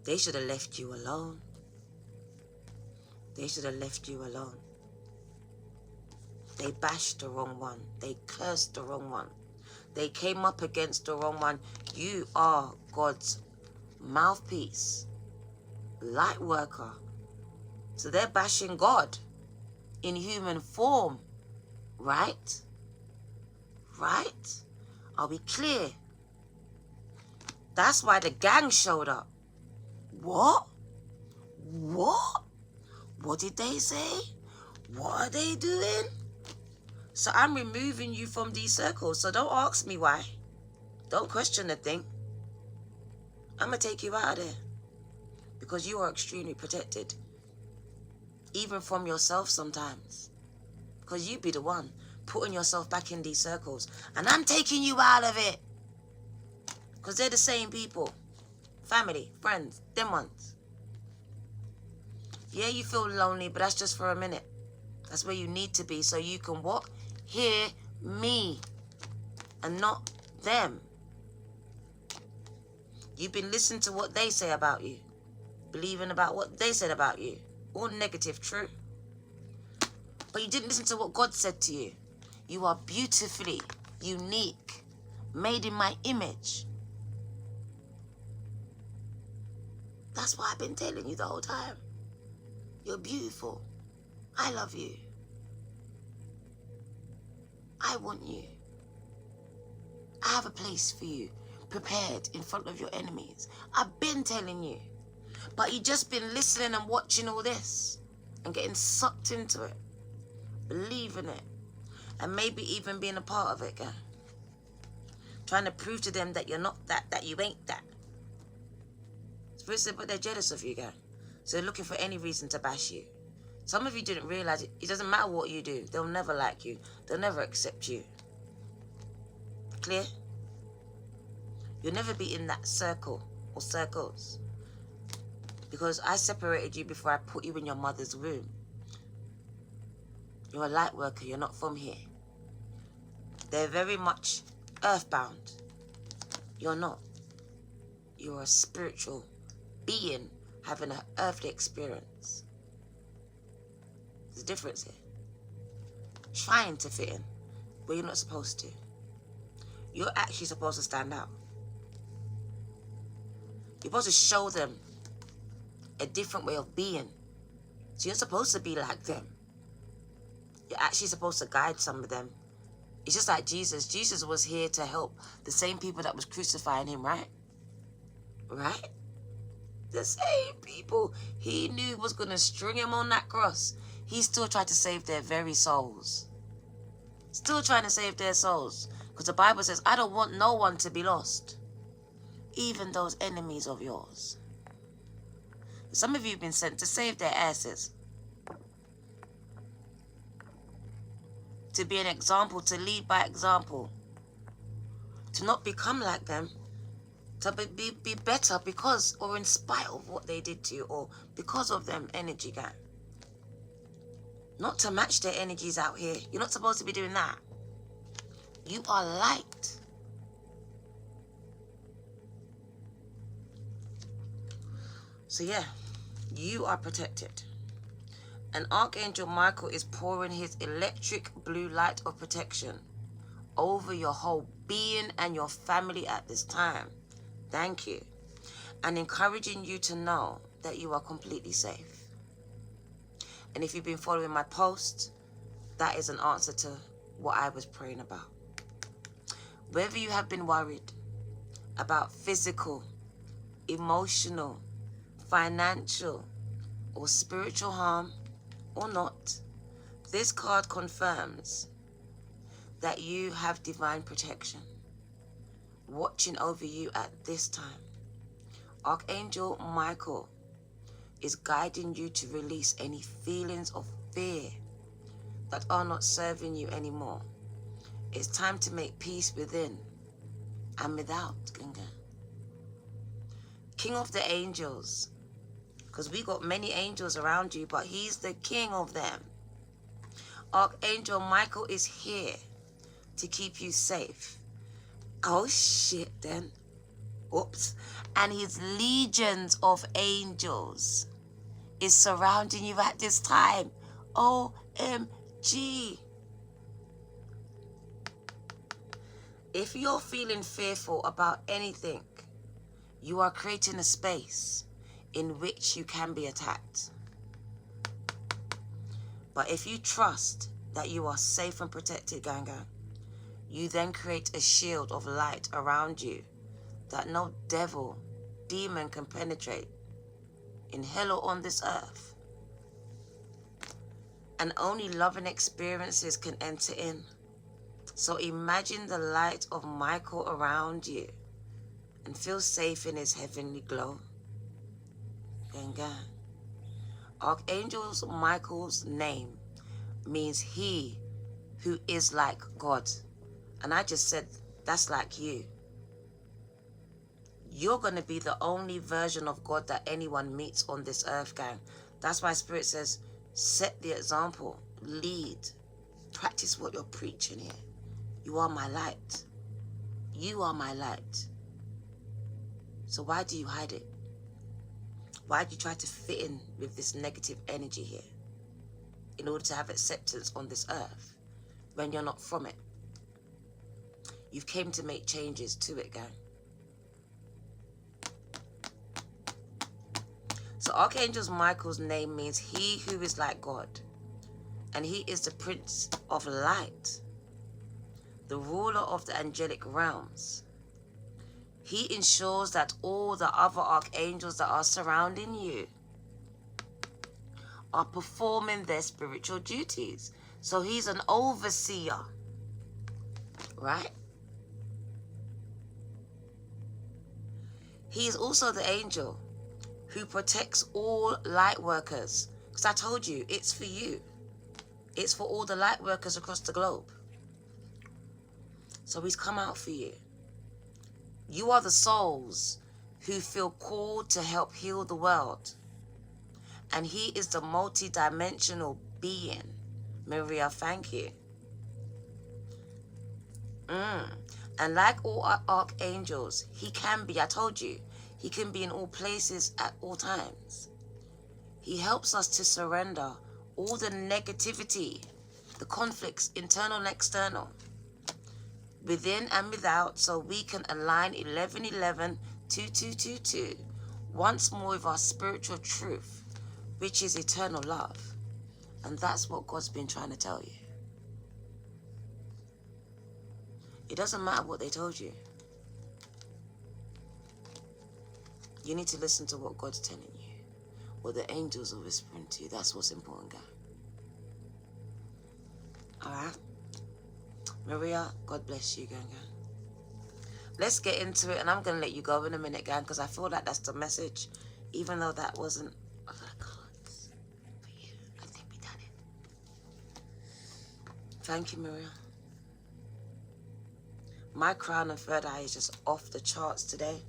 They should have left you alone. They should have left you alone. They bashed the wrong one. They cursed the wrong one. They came up against the wrong one. You are God's mouthpiece, light worker. So they're bashing God in human form. Right? Right? Are we clear? That's why the gang showed up. What? What? What did they say? What are they doing? So I'm removing you from these circles. So don't ask me why. Don't question the thing. I'm going to take you out of there. Because you are extremely protected. Even from yourself sometimes. Because you be the one putting yourself back in these circles. And I'm taking you out of it. Because they're the same people. Family, friends, them ones. Yeah, you feel lonely, but that's just for a minute. That's where you need to be so you can what? Hear me and not them. You've been listening to what they say about you. Believing about what they said about you. All negative, true. But you didn't listen to what God said to you. You are beautifully unique, made in my image. That's why I've been telling you the whole time. You're beautiful. I love you. I want you. I have a place for you, prepared in front of your enemies. I've been telling you. But you just been listening and watching all this and getting sucked into it, believing it, and maybe even being a part of it, girl. Trying to prove to them that you're not that you ain't that. But they're jealous of you, girl. So they're looking for any reason to bash you. Some of you didn't realize it doesn't matter what you do. They'll never like you. They'll never accept you. Clear? You'll never be in that circle or circles. Because I separated you before I put you in your mother's womb. You're a light worker. You're not from here. They're very much earthbound. You're not. You're a spiritual being having an earthly experience. There's a difference here. Trying to fit in where you're not supposed to. You're actually supposed to stand out. You're supposed to show them a different way of being. So you're supposed to be like them. You're actually supposed to guide some of them. It's just like Jesus. Jesus was here to help the same people that was crucifying him, right? Right? The same people he knew was going to string him on that cross. He still tried to save their very souls. Still trying to save their souls. Because the Bible says, I don't want no one to be lost. Even those enemies of yours. Some of you have been sent to save their asses. To be an example, to lead by example. To not become like them. To be better because or in spite of what they did to you or because of them energy gang. Not to match their energies out here. You're not supposed to be doing that. You are light. So yeah, you are protected. And Archangel Michael is pouring his electric blue light of protection over your whole being and your family at this time. Thank you. And encouraging you to know that you are completely safe. And if you've been following my post, that is an answer to what I was praying about. Whether you have been worried about physical, emotional, financial, or spiritual harm or not, this card confirms that you have divine protection watching over you at this time. Archangel Michael is guiding you to release any feelings of fear that are not serving you anymore. It's time to make peace within and without, Ganga. King of the angels, because we got many angels around you, but he's the king of them. Archangel Michael is here to keep you safe. Oh shit then. Oops. And his legions of angels is surrounding you at this time. OMG. If you're feeling fearful about anything, you are creating a space in which you can be attacked. But if you trust that you are safe and protected, Ganga, you then create a shield of light around you that no devil, demon can penetrate in hell or on this earth. And only loving experiences can enter in. So imagine the light of Michael around you and feel safe in his heavenly glow. Ganga. Archangel Michael's name means he who is like God. And I just said, that's like you. You're going to be the only version of God that anyone meets on this earth, gang. That's why Spirit says, set the example, lead, practice what you're preaching here. You are my light. You are my light. So why do you hide it? Why do you try to fit in with this negative energy here in order to have acceptance on this earth when you're not from it? You've came to make changes to it, gang. So Archangel Michael's name means he who is like God. And he is the Prince of Light, the ruler of the angelic realms. He ensures that all the other archangels that are surrounding you are performing their spiritual duties. So he's an overseer, right? He is also the angel who protects all light workers. Because I told you, it's for you. It's for all the light workers across the globe. So he's come out for you. You are the souls who feel called to help heal the world. And he is the multi-dimensional being. Maria, thank you. And like all archangels, he can be, I told you, he can be in all places at all times. He helps us to surrender all the negativity, the conflicts, internal and external, within and without, so we can align 1111-2222 once more with our spiritual truth, which is eternal love. And that's what God's been trying to tell you. It doesn't matter what they told you. You need to listen to what God's telling you, what the angels are whispering to you. That's what's important, guy. All right? Maria, God bless you, gang. Let's get into it, and I'm going to let you go in a minute, gang, because I feel like that's the message, even though that wasn't of the cards for you. I think we done it. Thank you, Maria. My crown and third eye is just off the charts today.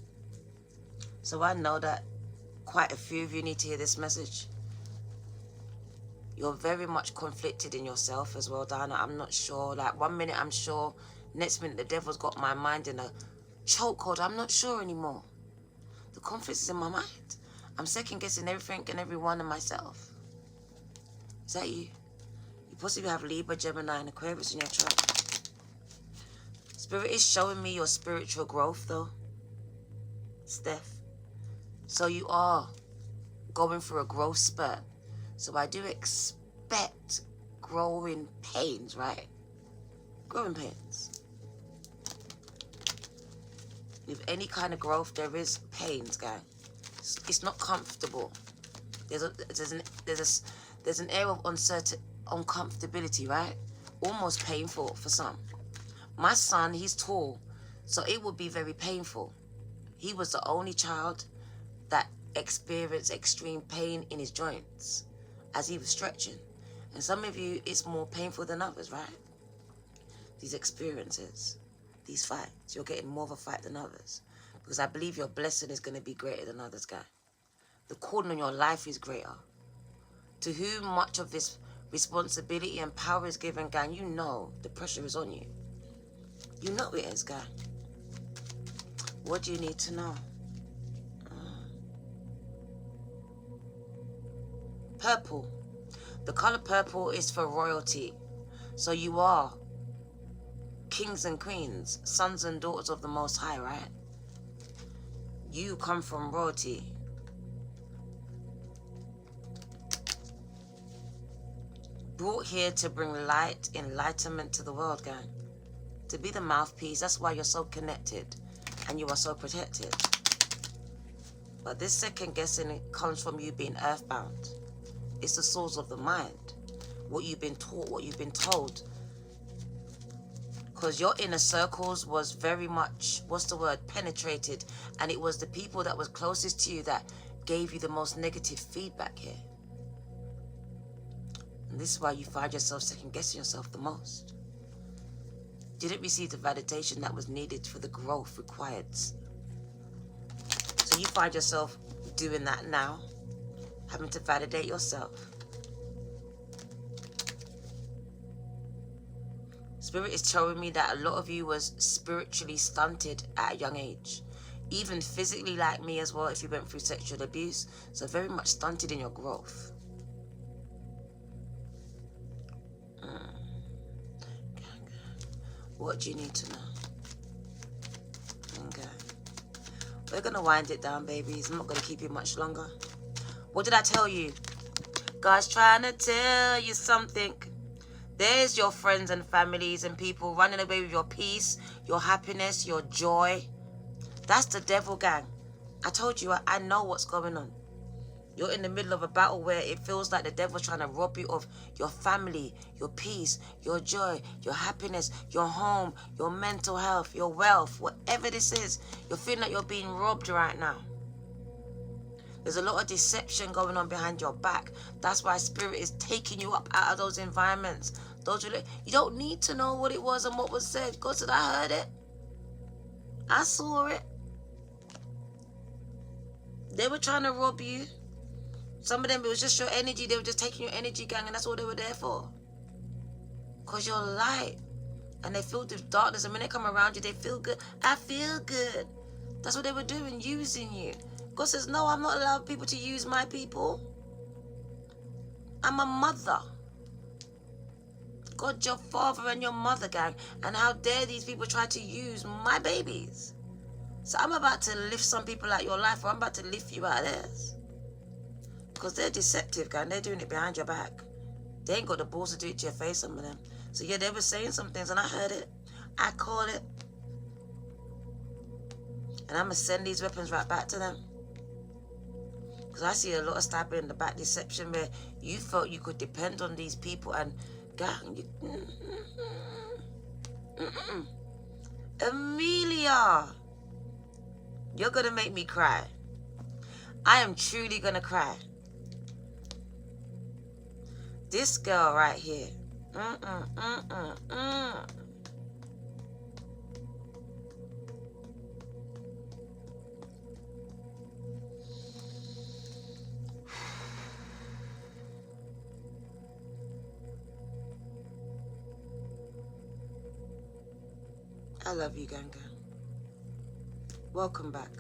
So I know that quite a few of you need to hear this message. You're very much conflicted in yourself as well, Diana. I'm not sure. Like, one minute I'm sure, next minute the devil's got my mind in a chokehold. I'm not sure anymore. The conflict is in my mind. I'm second guessing everything and everyone and myself. Is that you? You possibly have Libra, Gemini, and Aquarius in your chart. Spirit is showing me your spiritual growth, though, Steph. So you are going through a growth spurt. So I do expect growing pains, right? Growing pains. With any kind of growth, there is pains, guy. It's not comfortable. There's an air of uncomfortability, right? Almost painful for some. My son, he's tall, so it would be very painful. He was the only child that experienced extreme pain in his joints as he was stretching. And some of you, it's more painful than others, right? These experiences, these fights, you're getting more of a fight than others. Because I believe your blessing is going to be greater than others, guy. The calling on your life is greater. To whom much of this responsibility and power is given, gang, you know the pressure is on you. You know it is, guy. What do you need to know? Purple. The color purple is for royalty. So you are kings and queens, sons and daughters of the Most High, right? You come from royalty. Brought here to bring light, enlightenment to the world, gang. To be the mouthpiece. That's why you're so connected and you are so protected. But this second guessing comes from you being earthbound. It's the source of the mind. What you've been taught, what you've been told. Because your inner circles was very much, what's the word, penetrated. And it was the people that was closest to you that gave you the most negative feedback here. And this is why you find yourself second guessing yourself the most. Didn't receive the validation that was needed for the growth required. So you find yourself doing that now. Having to validate yourself. Spirit is showing me that a lot of you was spiritually stunted at a young age. Even physically, like me as well, if you went through sexual abuse. So very much stunted in your growth. What do you need to know? Okay. We're going to wind it down, babies. I'm not going to keep you much longer. What did I tell you? God's trying to tell you something. There's your friends and families and people running away with your peace, your happiness, your joy. That's the devil, gang. I told you, I know what's going on. You're in the middle of a battle where it feels like the devil's trying to rob you of your family, your peace, your joy, your happiness, your home, your mental health, your wealth, whatever this is. You're feeling like you're being robbed right now. There's a lot of deception going on behind your back. That's why Spirit is taking you up out of those environments. You don't need to know what it was and what was said. God said, I heard it. I saw it. They were trying to rob you. Some of them, it was just your energy. They were just taking your energy, gang, and that's all they were there for. Because you're light. And they feel the darkness. And when they come around you, they feel good. I feel good. That's what they were doing, using you. God says, no, I'm not allowing people to use my people. I'm a mother. God, your father and your mother, gang. And how dare these people try to use my babies. So I'm about to lift some people out of your life, or I'm about to lift you out of theirs. Because they're deceptive, gang. They're doing it behind your back. They ain't got the balls to do it to your face, some of them. So yeah, they were saying some things and I heard it. I called it. And I'm going to send these weapons right back to them. Because I see a lot of stabbing in the back, deception, where you felt you could depend on these people and, gang, you... Amelia, you're going to make me cry. I am truly going to cry. This girl right here. I love you, Ganga. Welcome back.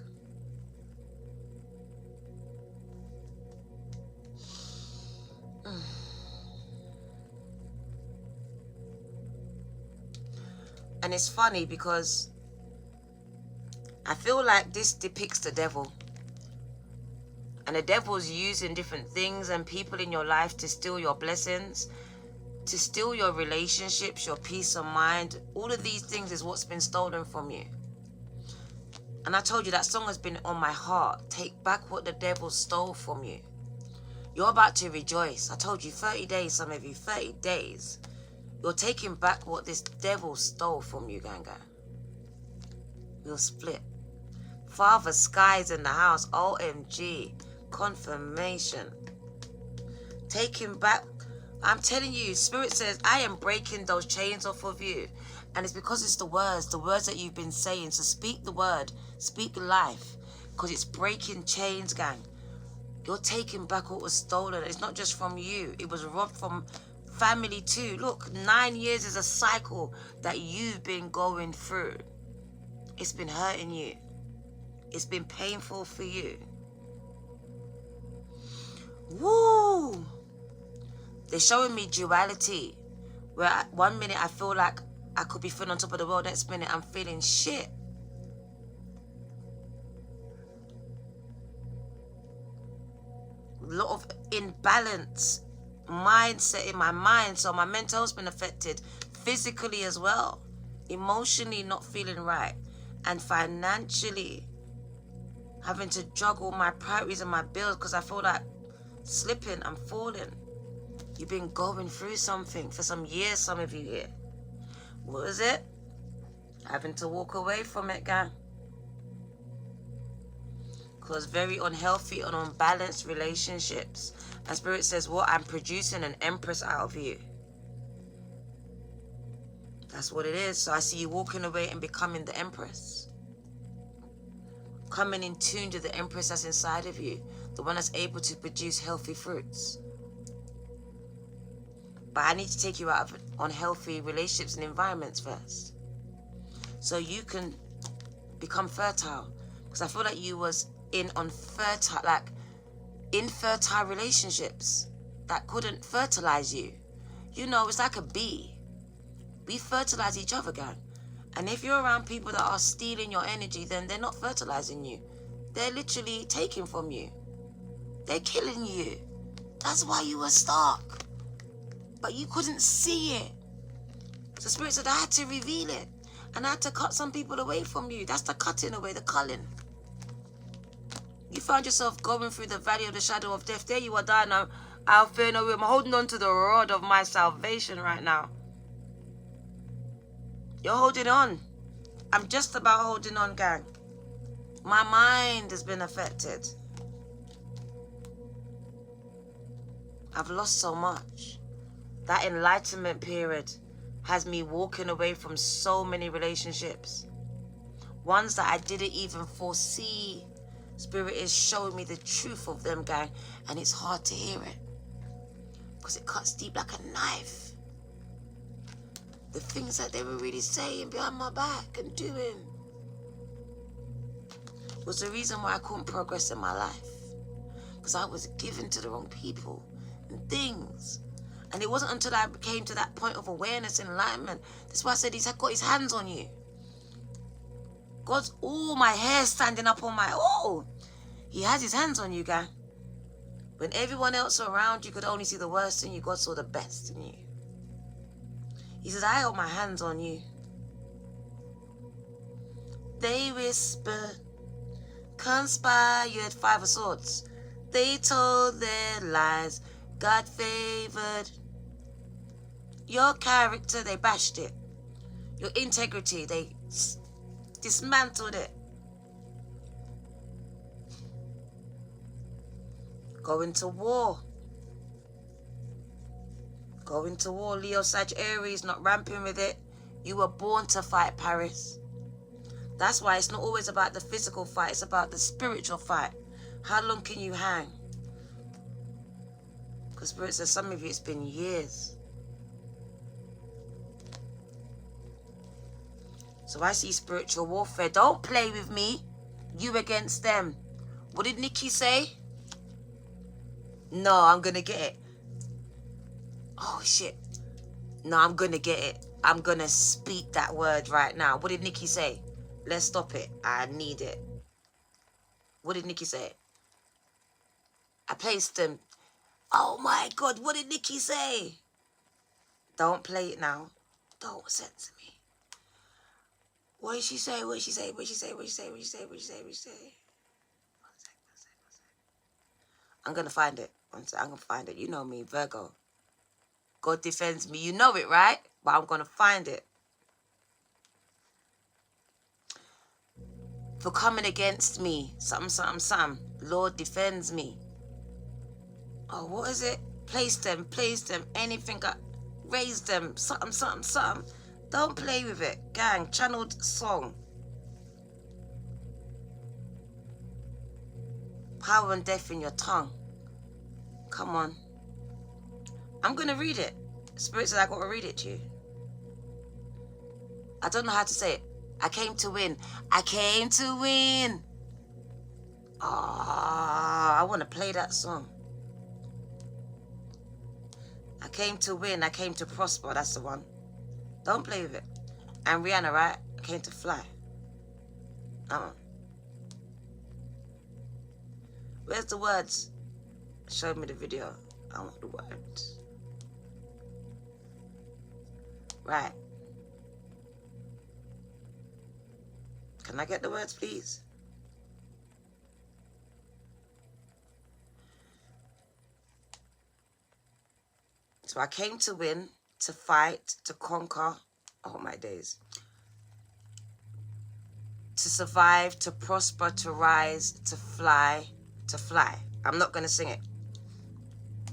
And it's funny because I feel like this depicts the devil. And the devil's using different things and people in your life to steal your blessings, to steal your relationships, your peace of mind. All of these things is what's been stolen from you. And I told you that song has been on my heart. Take back what the devil stole from you. You're about to rejoice. I told you 30 days, some of you, 30 days. You're taking back what this devil stole from you, Ganga. We'll split. Father Sky's in the house. OMG. Confirmation. Taking back. I'm telling you, Spirit says, I am breaking those chains off of you. And it's because it's the words that you've been saying. So speak the word. Speak life. Because it's breaking chains, gang. You're taking back what was stolen. It's not just from you. It was robbed from family too. Look, 9 years is a cycle that you've been going through. It's been hurting you. It's been painful for you. Woo! They're showing me duality. Where 1 minute I feel like I could be feeling on top of the world. Next minute I'm feeling shit. A lot of imbalance mindset in my mind. So my mental health's been affected. Physically as well. Emotionally not feeling right. And financially having to juggle my priorities and my bills because I feel like slipping, I'm falling. You've been going through something for some years, some of you here. What is it? Having to walk away from it, gang. Because very unhealthy and unbalanced relationships. And Spirit says, what? I'm producing an empress out of you. That's what it is. So I see you walking away and becoming the empress. Coming in tune to the empress that's inside of you. The one that's able to produce healthy fruits. But I need to take you out of unhealthy relationships and environments first. So you can become fertile. Because I feel like you was in unfertile, like infertile relationships that couldn't fertilize you. You know, it's like a bee. We fertilize each other, gang. And if you're around people that are stealing your energy, then they're not fertilizing you. They're literally taking from you. They're killing you. That's why you were stuck. But you couldn't see it. So Spirit said, I had to reveal it. And I had to cut some people away from you. That's the cutting away, the culling. You found yourself going through the valley of the shadow of death. There you are dying now. I'll fear no room. I'm holding on to the rod of my salvation right now. You're holding on. I'm just about holding on, gang. My mind has been affected. I've lost so much. That enlightenment period has me walking away from so many relationships. Ones that I didn't even foresee. Spirit is showing me the truth of them, gang. And it's hard to hear it. Because it cuts deep like a knife. The things that they were really saying behind my back and doing was the reason why I couldn't progress in my life. Because I was given to the wrong people and things. And it wasn't until I came to that point of awareness and enlightenment. That's why I said he's got his hands on you. God's, my hair standing up on my, he has his hands on you, guy. When everyone else around you could only see the worst in you, God saw the best in you. He says, I hold my hands on you. They whispered, conspired, 5 of swords. They told their lies, God favored. Your character, they bashed it. Your integrity, they dismantled it. Going to war. Going to war, Leo, Sag, Aries, not ramping with it. You were born to fight, Paris. That's why it's not always about the physical fight. It's about the spiritual fight. How long can you hang? Because Spirit says some of you, it's been years. So I see spiritual warfare. Don't play with me. You against them. What did Nikki say? No, I'm going to get it. Oh, shit. No, I'm going to get it. I'm going to speak that word right now. What did Nikki say? Let's stop it. I need it. What did Nikki say? I placed them. Oh, my God. What did Nikki say? Don't play it now. Don't censor me. What did she say? What did she say? What did she say? What did she say? What did she say? What did she say? What did she say? One sec. I'm going to find it. One sec. I'm going to find it. You know me, Virgo. God defends me. You know it, right? But I'm going to find it. for coming against me. Something, something, something. Lord defends me. Oh, what is it? Place them, anything, raise them, something, something, something. Don't play with it. Gang, channeled song. Power and death in your tongue. Come on. I'm going to read it. Spirit said I got to read it to you. I don't know how to say it. I came to win. I came to win. Ah, I want to play that song. I came to win. I came to prosper. That's the one. Don't play with it. And Rihanna, right? I came to fly. Where's the words? Show me the video. I want the words. Right. Can I get the words, please? So I came to win, to fight, to conquer. Oh, my days. To survive, to prosper, to rise, to fly, to fly. I'm not going to sing it.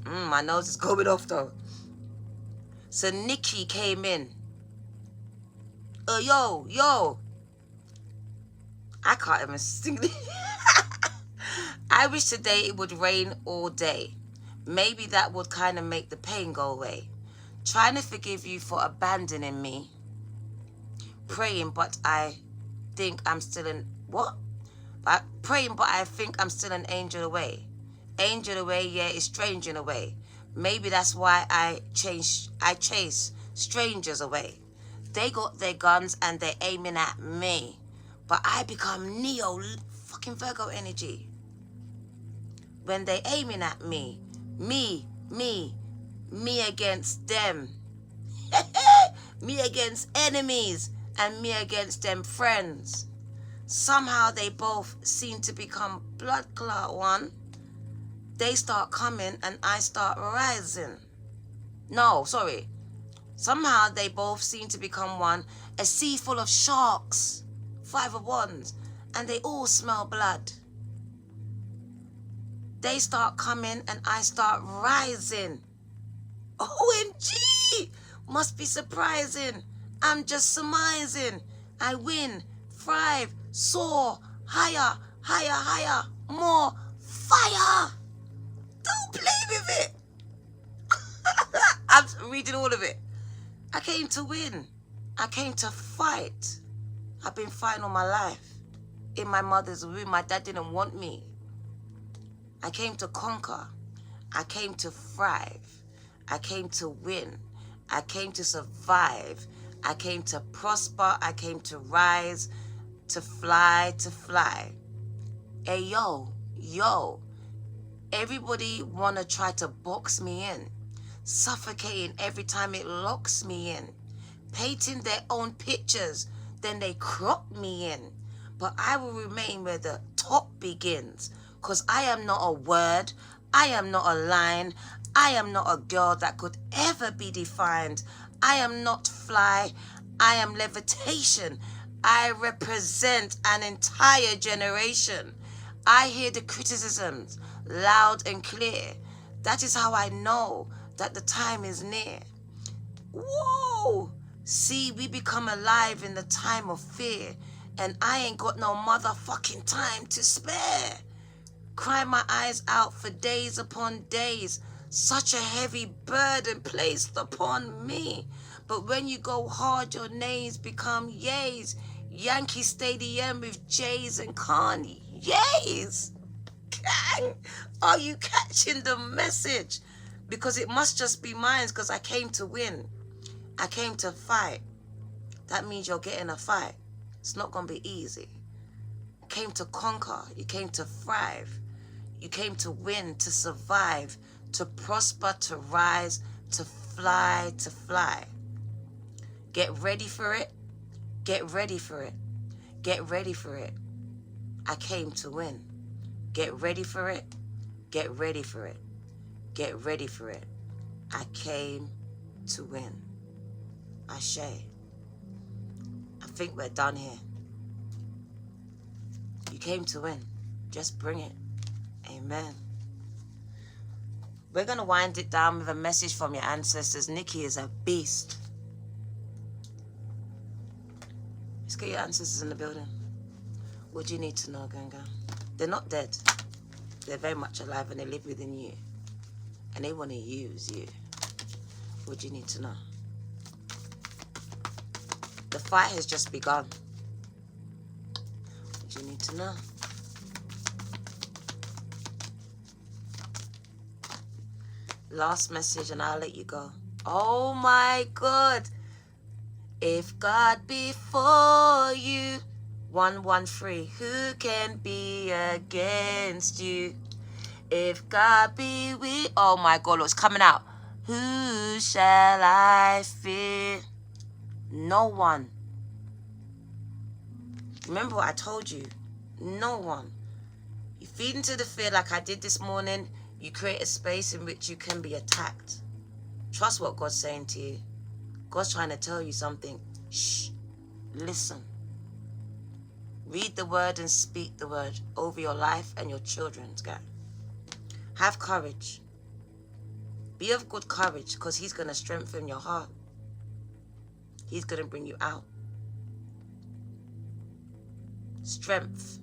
My nose is going off, though. So Nikki came in. Yo. I can't even sing this. I wish today it would rain all day. Maybe that would kind of make the pain go away. Trying to forgive you for abandoning me. Praying, but I think I'm still an... What? Praying, but I think I'm still an angel away. Angel away, yeah, it's strange in a way. Maybe that's why I chase strangers away. They got their guns and they're aiming at me. But I become Neo fucking Virgo energy. When they're aiming at me. Me against them. Me against enemies. And me against them friends. Somehow they both seem to become blood clot one. They start coming and I start rising. No, sorry. Somehow they both seem to become one. A sea full of sharks. 5 of Wands. And they all smell blood. They start coming and I start rising. OMG! Must be surprising. I'm just surmising. I win, thrive, soar, higher, more fire. Don't play with it. I'm reading all of it. I came to win. I came to fight. I've been fighting all my life. In my mother's womb, my dad didn't want me. I came to conquer. I came to thrive. I came to win. I came to survive. I came to prosper. I came to rise, to fly, to fly. Hey, yo. Everybody wanna try to box me in. Suffocating every time it locks me in. Painting their own pictures, then they crop me in. But I will remain where the top begins. 'Cause I am not a word. I am not a line. I am not a girl that could ever be defined. I am not fly. I am levitation. I represent an entire generation. I hear the criticisms loud and clear. That is how I know that the time is near. Whoa! See, we become alive in the time of fear. And I ain't got no motherfucking time to spare. Cry my eyes out for days upon days. Such a heavy burden placed upon me. But when you go hard, your names become yays. Yankee Stadium with Jays and Kanye's. Gang, are you catching the message? Because it must just be mine, because I came to win. I came to fight. That means you're getting a fight. It's not going to be easy. You came to conquer. You came to thrive. You came to win, to survive, to prosper, to rise, to fly, to fly. Get ready for it. Get ready for it. Get ready for it. I came to win. Get ready for it. Get ready for it. Get ready for it. I came to win. Ashe. I think we're done here. You came to win. Just bring it. Amen. We're going to wind it down with a message from your ancestors. Nikki is a beast. Let's get your ancestors in the building. What do you need to know, Ganga? They're not dead. They're very much alive and they live within you. And they want to use you. What do you need to know? The fight has just begun. What do you need to know? Last message and I'll let you go. Oh my God. If God be for you, 113, who can be against you? If God be with, oh my God, it's coming out. Who shall I fear? No one. Remember what I told you. No one. You feed into the fear like I did this morning. You create a space in which you can be attacked. Trust what God's saying to you. God's trying to tell you something. Shh. Listen. Read the word and speak the word over your life and your children's, guy. Have courage. Be of good courage because he's going to strengthen your heart. He's going to bring you out. Strength.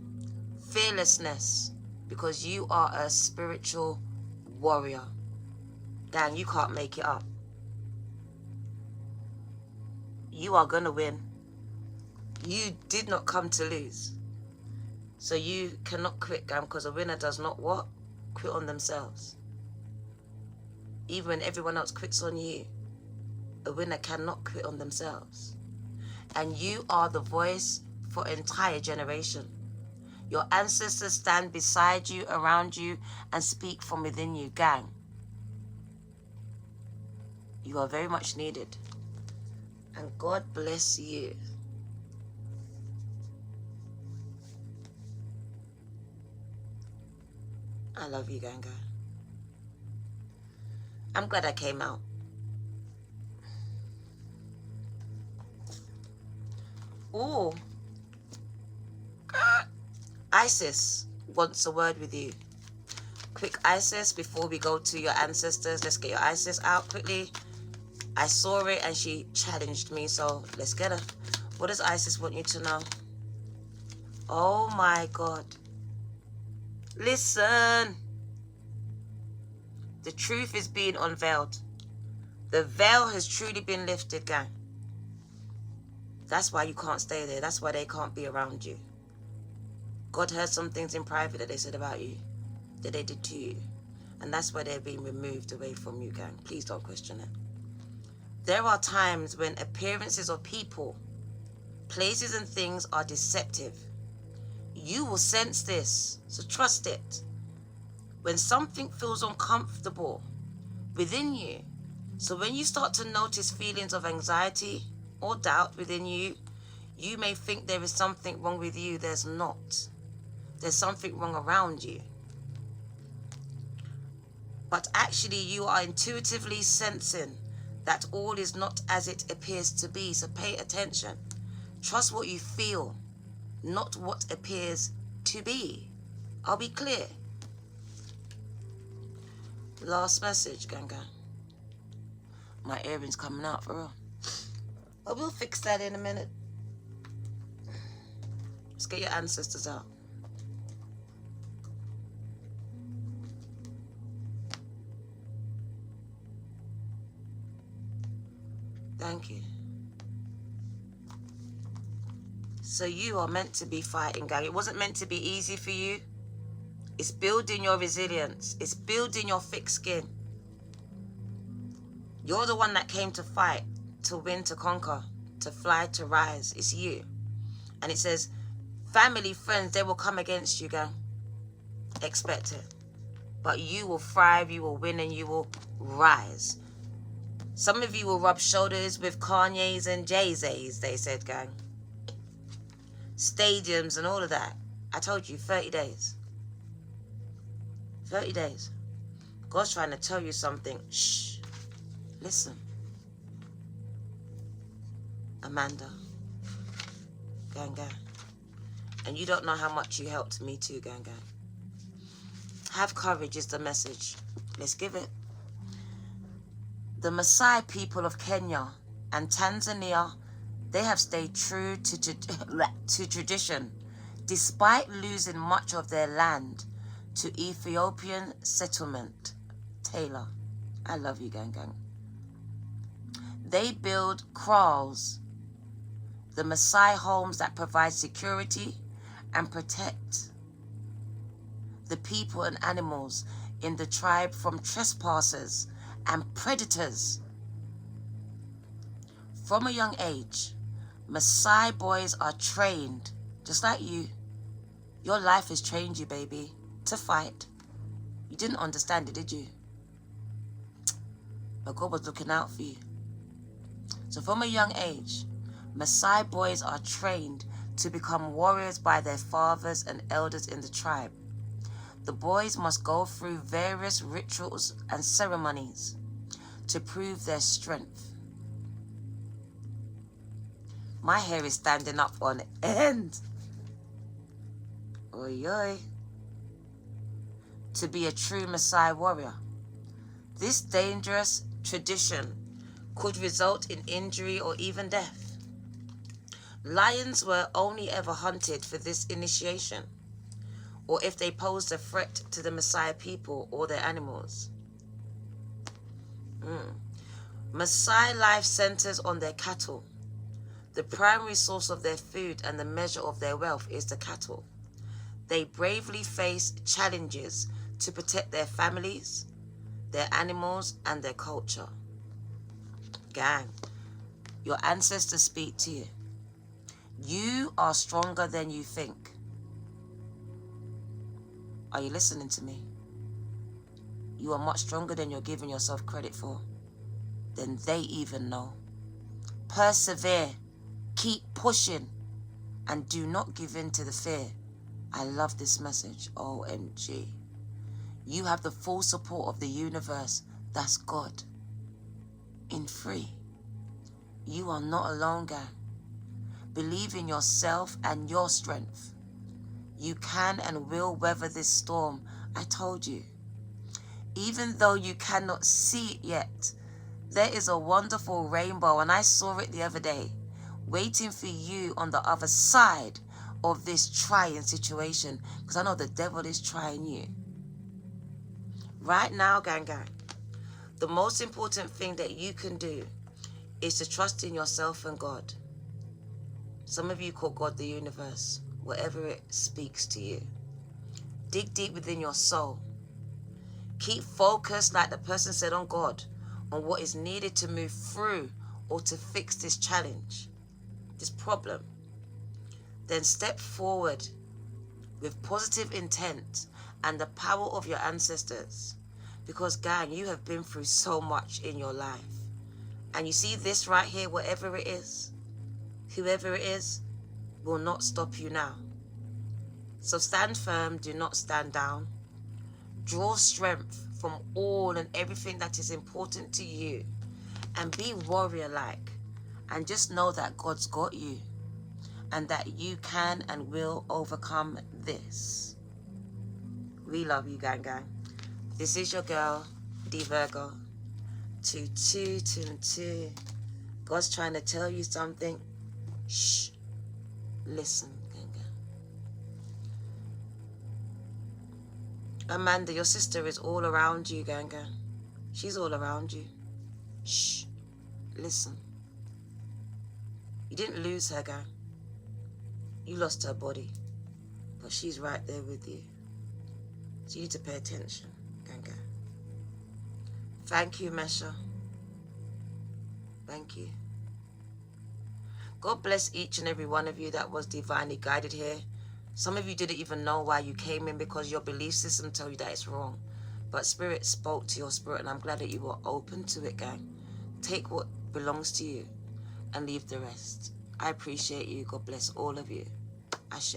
Fearlessness. Because you are a spiritual warrior. Gang, you can't make it up. You are going to win. You did not come to lose. So you cannot quit, gang, because a winner does not what? Quit on themselves. Even when everyone else quits on you, a winner cannot quit on themselves. And you are the voice for an entire generation. Your ancestors stand beside you, around you, and speak from within you, gang. You are very much needed. And God bless you. I love you, Ganga. I'm glad I came out. Ooh. Isis wants a word with you. Quick, Isis, before we go to your ancestors, let's get your Isis out quickly. I saw it and she challenged me, so let's get her. What does Isis want you to know? Oh my God. Listen. The truth is being unveiled. The veil has truly been lifted, gang. That's why you can't stay there. That's why they can't be around you. God heard some things in private that they said about you, that they did to you. And that's why they're being removed away from you, gang. Please don't question it. There are times when appearances of people, places and things are deceptive. You will sense this, so trust it. When something feels uncomfortable within you, so when you start to notice feelings of anxiety or doubt within you, you may think there is something wrong with you. There's not. There's something wrong around you. But actually you are intuitively sensing that all is not as it appears to be. So pay attention. Trust what you feel, not what appears to be. I'll be clear. Last message, Ganga. My earring's coming out for real. But we'll fix that in a minute. Let's get your ancestors out. Thank you. So you are meant to be fighting, gang. It wasn't meant to be easy for you. It's building your resilience. It's building your thick skin. You're the one that came to fight, to win, to conquer, to fly, to rise. It's you. And it says, family, friends, they will come against you, gang. Expect it. But you will thrive, you will win, and you will rise. Some of you will rub shoulders with Kanye's and Jay-Z's, they said, gang. Stadiums and all of that. I told you, 30 days. 30 days. God's trying to tell you something. Shh. Listen. Amanda. Gang, gang. And you don't know how much you helped me too, gang. Have courage is the message. Let's give it. The Maasai people of Kenya and Tanzania, they have stayed true to tradition, despite losing much of their land to Ethiopian settlement. Taylor, I love you, gang. They build kraals, the Maasai homes that provide security and protect the people and animals in the tribe from trespassers and predators. From a young age, Maasai boys are trained, just like you. Your life has trained you, baby, to fight. You didn't understand it, did you? But God was looking out for you. So from a young age, Maasai boys are trained to become warriors by their fathers and elders in the tribe. The boys must go through various rituals and ceremonies to prove their strength. My hair is standing up on end. Oi, oi. To be a true Maasai warrior. This dangerous tradition could result in injury or even death. Lions were only ever hunted for this initiation, or if they posed a threat to the Maasai people or their animals. Maasai life centers on their cattle. The primary source of their food and the measure of their wealth is the cattle. They bravely face challenges to protect their families, their animals, and their culture. Gang, your ancestors speak to you. You are stronger than you think. Are you listening to me? You are much stronger than you're giving yourself credit for, than they even know. Persevere, keep pushing, and do not give in to the fear. I love this message, OMG. You have the full support of the universe, that's God. In free. You are not alone, gang. Believe in yourself and your strength. You can and will weather this storm, I told you. Even though you cannot see it yet, there is a wonderful rainbow, and I saw it the other day, waiting for you on the other side of this trying situation, because I know the devil is trying you. Right now, gang, the most important thing that you can do is to trust in yourself and God. Some of you call God the universe, whatever it speaks to you. Dig deep within your soul. Keep focused, like the person said, on God, on what is needed to move through or to fix this challenge, this problem. Then step forward with positive intent and the power of your ancestors. Because, gang, you have been through so much in your life. And you see this right here, whatever it is, whoever it is, will not stop you now. So stand firm, do not stand down. Draw strength from all and everything that is important to you. And be warrior-like. And just know that God's got you. And that you can and will overcome this. We love you, gang. This is your girl, D Virgo. 222. God's trying to tell you something. Shh. Listen, gang. Amanda, your sister is all around you, gang. She's all around you. Shh. Listen. You didn't lose her, gang. You lost her body. But she's right there with you. So you need to pay attention, gang. Thank you, Mesha. Thank you. God bless each and every one of you that was divinely guided here. Some of you didn't even know why you came in because your belief system told you that it's wrong. But Spirit spoke to your spirit, and I'm glad that you were open to it, gang. Take what belongs to you and leave the rest. I appreciate you. God bless all of you. Ashe.